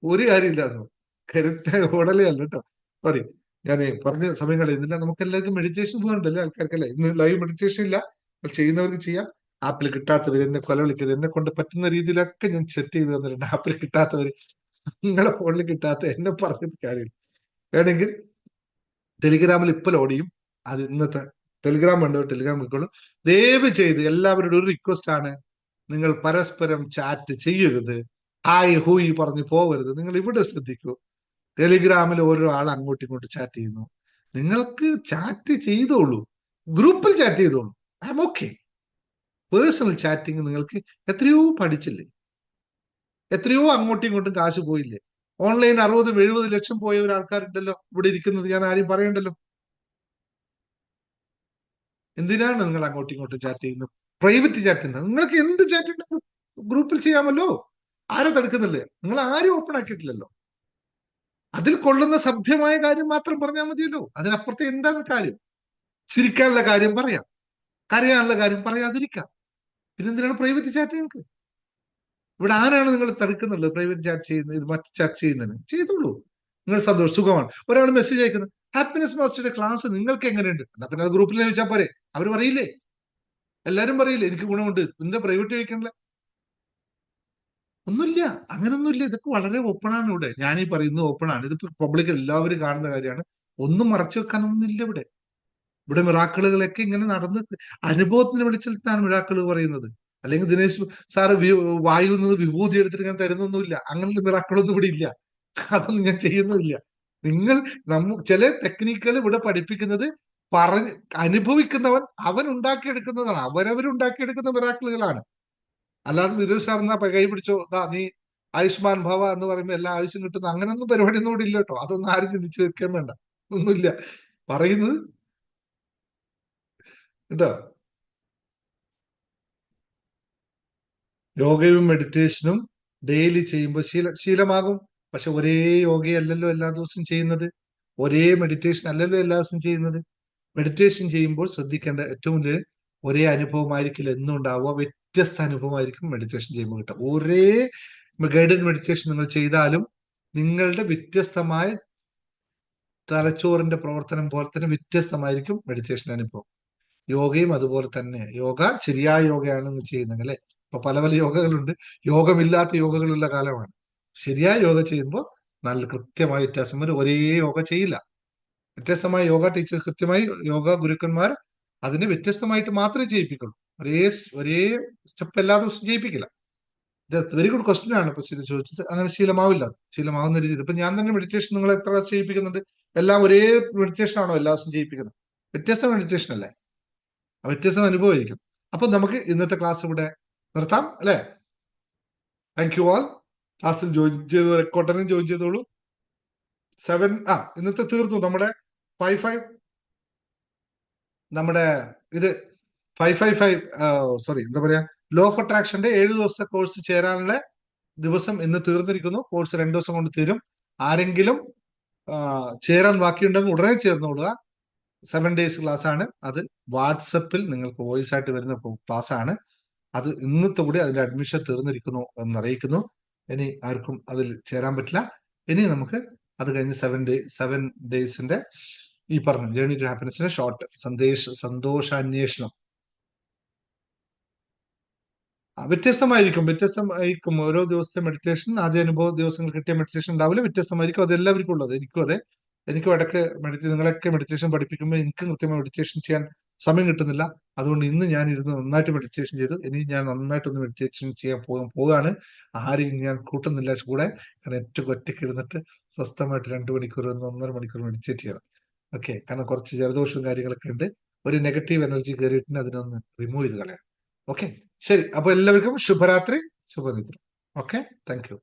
ഒരു കാര്യമില്ലാന്നോ? കരുത്തായ ഓടലേ അല്ല കേട്ടോ. സോറി, ഞാൻ പറഞ്ഞ സമയം കളയുന്നില്ല. നമുക്ക് എല്ലാവർക്കും മെഡിറ്റേഷൻ പോകുന്നുണ്ടല്ലേ ആൾക്കാർക്കല്ലേ. ഇന്ന് ലൈവ് മെഡിറ്റേഷൻ ഇല്ല, ചെയ്യുന്നവർക്ക് ചെയ്യാം. ആപ്പിൽ കിട്ടാത്തവർ എന്നെ കൊല വിളിക്കരുത്. എന്നെ കൊണ്ട് പറ്റുന്ന രീതിയിലൊക്കെ ഞാൻ സെറ്റ് ചെയ്ത് തന്നിട്ടുണ്ട്. ആപ്പിൽ കിട്ടാത്തവര്, നിങ്ങളുടെ ഫോണിൽ കിട്ടാത്ത എന്നെ പറഞ്ഞിട്ട് കാര്യമില്ല. വേണമെങ്കിൽ ടെലിഗ്രാമിൽ ഇപ്പോൾ ലോഡ് ചെയ്യും. അത് ഇന്നത്തെ ടെലിഗ്രാം ഉണ്ടോ, ടെലിഗ്രാം വിളിക്കോളൂ. ദയവ് ചെയ്ത് എല്ലാവരുടെ ഒരു റിക്വസ്റ്റ് ആണ്, നിങ്ങൾ പരസ്പരം ചാറ്റ് ചെയ്യരുത്, ഹായ് ഹൂയി പറഞ്ഞു പോവരുത്. നിങ്ങൾ ഇവിടെ ശ്രദ്ധിക്കൂ. ടെലിഗ്രാമിൽ ഓരോ ആൾ അങ്ങോട്ടും ഇങ്ങോട്ടും ചാറ്റ് ചെയ്യുന്നു. നിങ്ങൾക്ക് ചാറ്റ് ചെയ്തോളൂ, ഗ്രൂപ്പിൽ ചാറ്റ് ചെയ്തോളൂ, I M okay. Personal chatting നിങ്ങൾക്ക് എത്രയോ പഠിച്ചില്ലേ, എത്രയോ അങ്ങോട്ടും ഇങ്ങോട്ടും കാശ് പോയില്ലേ. ഓൺലൈൻ 60-70 ലക്ഷം പോയ ഒരു ആൾക്കാരുണ്ടല്ലോ ഇവിടെ ഇരിക്കുന്നത്, ഞാൻ ആരും പറയണ്ടല്ലോ. എന്തിനാണ് നിങ്ങൾ അങ്ങോട്ടും ഇങ്ങോട്ടും ചാറ്റ് ചെയ്യുന്നത്, പ്രൈവറ്റ് ചാറ്റ് ചെയ്യുന്നത്? നിങ്ങൾക്ക് എന്ത് ചാറ്റ് ഉണ്ടെങ്കിലും ഗ്രൂപ്പിൽ ചെയ്യാമല്ലോ, ആരെ തടുക്കുന്നില്ലേ? നിങ്ങൾ ആരും ഓപ്പൺ ആക്കിയിട്ടില്ലല്ലോ. അതിൽ കൊള്ളുന്ന സഭ്യമായ കാര്യം മാത്രം പറഞ്ഞാൽ മതിയല്ലോ. അതിനപ്പുറത്തെ എന്താണ് കാര്യം? ചിരിക്കാനുള്ള കാര്യം പറയാം, കരയാനുള്ള കാര്യം പറയാതിരിക്കാം. പിന്നെന്തിനാണ് പ്രൈവറ്റ് ചാറ്റ്? നിങ്ങൾക്ക് ഇവിടെ ആരാണ് നിങ്ങൾ തടുക്കുന്നുള്ളത്? പ്രൈവറ്റ് ചാറ്റ് ചെയ്യുന്നത്, ഇത് മറ്റ് ചാറ്റ് ചെയ്യുന്നതിന് ചെയ്തോളൂ. നിങ്ങൾ സന്തോഷം, സുഖമാണ്. ഒരാൾ മെസ്സേജ് അയക്കുന്നത്, ഹാപ്പിനെസ് മാസ്റ്ററുടെ ക്ലാസ് നിങ്ങൾക്ക് എങ്ങനെയുണ്ട്? എന്നാ പിന്നെ അത് ഗ്രൂപ്പിൽ ചോദിച്ചാൽ പോരെ? അവർ പറയില്ലേ? എല്ലാരും പറയില്ലേ എനിക്ക് ഗുണമുണ്ട്? എന്താ പ്രൈവറ്റ് ചോദിക്കണില്ല? ഒന്നുമില്ല, അങ്ങനൊന്നുമില്ല. ഇതൊക്കെ വളരെ ഓപ്പൺ ആണ് ഇവിടെ. ഞാനീ പറയുന്നത് ഓപ്പൺ ആണ്. ഇതിപ്പോ പബ്ലിക് എല്ലാവരും കാണുന്ന കാര്യമാണ്. ഒന്നും മറച്ചു വെക്കാനൊന്നുമില്ല ഇവിടെ. ഇവിടെ മിറാക്കിളുകളൊക്കെ ഇങ്ങനെ നടന്ന് അനുഭവത്തിന് വെളിച്ചെടുത്താണ് മിറാക്കിള് പറയുന്നത്. അല്ലെങ്കിൽ ദിനേശ് സാറ് വായുന്നത് വിഭൂതി എടുത്തിട്ട് ഞാൻ തരുന്നൊന്നുമില്ല. അങ്ങനെയുള്ള മിറാക്കിളൊന്നും ഇവിടെ ഇല്ല. അതൊന്നും ഞാൻ ചെയ്യുന്നുമില്ല. നിങ്ങൾ ചില ടെക്നിക്കുകൾ ഇവിടെ പഠിപ്പിക്കുന്നത് അനുഭവിക്കുന്നവൻ അവൻ ഉണ്ടാക്കിയെടുക്കുന്നതാണ്, അവരവരുണ്ടാക്കിയെടുക്കുന്ന മിറാക്കിളുകളാണ്. അല്ലാതെ വിദേശ സാറിനാ കൈ പിടിച്ചോ നീ ആയുഷ്മാൻ ഭവ എന്ന് പറയുമ്പോൾ എല്ലാ ആവശ്യം കിട്ടുന്ന അങ്ങനൊന്നും പരിപാടിയൊന്നും ഇവിടെ ഇല്ല കേട്ടോ. അതൊന്നും ആരും ചിന്തിച്ചു വെക്കാൻ വേണ്ട, ഒന്നുമില്ല പറയുന്നത് കേട്ടോ. യോഗയും മെഡിറ്റേഷനും ഡെയിലി ചെയ്യുമ്പോൾ ശീലമാകും. പക്ഷെ ഒരേ യോഗയല്ലല്ലോ എല്ലാ ദിവസവും ചെയ്യുന്നത്, ഒരേ മെഡിറ്റേഷൻ അല്ലല്ലോ എല്ലാ ദിവസവും ചെയ്യുന്നത്. മെഡിറ്റേഷൻ ചെയ്യുമ്പോൾ ശ്രദ്ധിക്കേണ്ട ഏറ്റവും വലിയ ഒരേ അനുഭവമായിരിക്കില്ല എന്നും ഉണ്ടാവുക, വ്യത്യസ്ത അനുഭവമായിരിക്കും മെഡിറ്റേഷൻ ചെയ്യുമ്പോൾ കിട്ടുക. ഒരേ ഗൈഡഡ് മെഡിറ്റേഷൻ നിങ്ങൾ ചെയ്താലും നിങ്ങളുടെ വ്യത്യസ്തമായ തലച്ചോറിന്റെ പ്രവർത്തനം പോലെ തന്നെ വ്യത്യസ്തമായിരിക്കും മെഡിറ്റേഷൻ അനുഭവം. യോഗയും അതുപോലെ തന്നെ. യോഗ ശരിയായ യോഗയാണ് ചെയ്യുന്നത് അല്ലെ. ഇപ്പൊ പല പല യോഗകളുണ്ട്, യോഗമില്ലാത്ത യോഗകളുള്ള കാലമാണ്. ശരിയായ യോഗ ചെയ്യുമ്പോൾ നല്ല കൃത്യമായ വ്യത്യാസം വരും. ഒരേ യോഗ ചെയ്യില്ല, വ്യത്യസ്തമായ യോഗ ടീച്ചേഴ്സ്, കൃത്യമായി യോഗ ഗുരുക്കന്മാർ അതിനെ വ്യത്യസ്തമായിട്ട് മാത്രമേ ചെയ്യിപ്പിക്കുള്ളൂ. ഒരേ സ്റ്റെപ്പ് എല്ലാ ദിവസവും ചെയ്യിപ്പിക്കില്ല. വെരി ഗുഡ് ക്വസ്റ്റ്യൻ ആണ് ഇപ്പൊ ചോദിച്ചത്. അങ്ങനെ ശീലമാവില്ല, ശീലമാവുന്ന രീതിയിൽ. ഇപ്പൊ ഞാൻ തന്നെ മെഡിറ്റേഷൻ നിങ്ങൾ എത്ര ചെയ്യിപ്പിക്കുന്നുണ്ട്? എല്ലാം ഒരേ മെഡിറ്റേഷൻ ആണോ എല്ലാ ദിവസവും ചെയ്യിപ്പിക്കുന്നത്? വ്യത്യസ്ത മെഡിറ്റേഷൻ അല്ലേ, വ്യത്യസ്ത അനുഭവമായിരിക്കും. അപ്പൊ നമുക്ക് ഇന്നത്തെ ക്ലാസ് ഇവിടെ നിർത്താം അല്ലെ? Thank you all. ക്ലാസ്സിൽ ജോയിൻ ചെയ്തു, റെക്കോർഡറിനും ജോയിൻ ചെയ്തോളൂ. ഇന്നത്തെ തീർന്നു നമ്മുടെ 5 നമ്മുടെ ഇത് 555 സോറി എന്താ പറയാ, ലോ ഓഫ് അട്രാക്ഷന്റെ 7 ദിവസത്തെ കോഴ്സ് ചേരാനുള്ള ദിവസം ഇന്ന് തീർന്നിരിക്കുന്നു. കോഴ്സ് 2 ദിവസം കൊണ്ട് തീരും. ആരെങ്കിലും ചേരാൻ ബാക്കിയുണ്ടെങ്കിൽ ഉടനെ ചേർന്നോളുക. 7 days ക്ലാസ് ആണ്. അത് വാട്സപ്പിൽ നിങ്ങൾക്ക് വോയിസ് ആയിട്ട് വരുന്ന ക്ലാസ് ആണ്. അത് ഇന്നത്തെ കൂടി അതിന്റെ അഡ്മിഷൻ തീർന്നിരിക്കുന്നു എന്നറിയിക്കുന്നു. ഇനി ആർക്കും അതിൽ ചേരാൻ പറ്റില്ല. ഇനി നമുക്ക് അത് കഴിഞ്ഞ് 7 daysന്റെ ഈ പറഞ്ഞ ജേർണി ടു ഹാപ്പിനെസിന്റെ ഷോർട്ട് സന്തോഷാന്വേഷണം വ്യത്യസ്തമായിരിക്കും. ഓരോ ദിവസത്തെ മെഡിറ്റേഷൻ, ആദ്യ അനുഭവ ദിവസങ്ങൾ കിട്ടിയ മെഡിറ്റേഷൻ ഉണ്ടാവില്ല, വ്യത്യസ്തമായിരിക്കും. അത് എല്ലാവർക്കും ഉള്ളത്. എനിക്കും അതെ. എനിക്കും ഇടയ്ക്ക് നിങ്ങളൊക്കെ മെഡിറ്റേഷൻ പഠിപ്പിക്കുമ്പോൾ എനിക്കും കൃത്യമായി മെഡിറ്റേഷൻ ചെയ്യാൻ സമയം കിട്ടുന്നില്ല. അതുകൊണ്ട് ഇന്ന് ഞാൻ ഇരുന്ന് നന്നായിട്ട് മെഡിറ്റേഷൻ ചെയ്തു. ഇനി ഞാൻ നന്നായിട്ടൊന്ന് മെഡിറ്റേഷൻ ചെയ്യാൻ പോവുകയാണ്. ആരെയും ഞാൻ കൂട്ടുന്നില്ല കൂടെ. കാരണം ഏറ്റവും ഒറ്റയ്ക്ക് ഇരുന്നിട്ട് സ്വസ്ഥമായിട്ട് 2 മണിക്കൂർ 1.5 മണിക്കൂർ മെഡിറ്റേറ്റ് ചെയ്യണം. ഓക്കെ, കാരണം കുറച്ച് ജലദോഷവും കാര്യങ്ങളൊക്കെ ഉണ്ട്. ഒരു നെഗറ്റീവ് എനർജി കയറിയിട്ട് അതിനൊന്ന് റിമൂവ് ചെയ്ത് കളയാം. ഓക്കെ, ശരി. അപ്പൊ എല്ലാവർക്കും ശുഭരാത്രി, ശുഭനിദ്ര. Okay, thank you.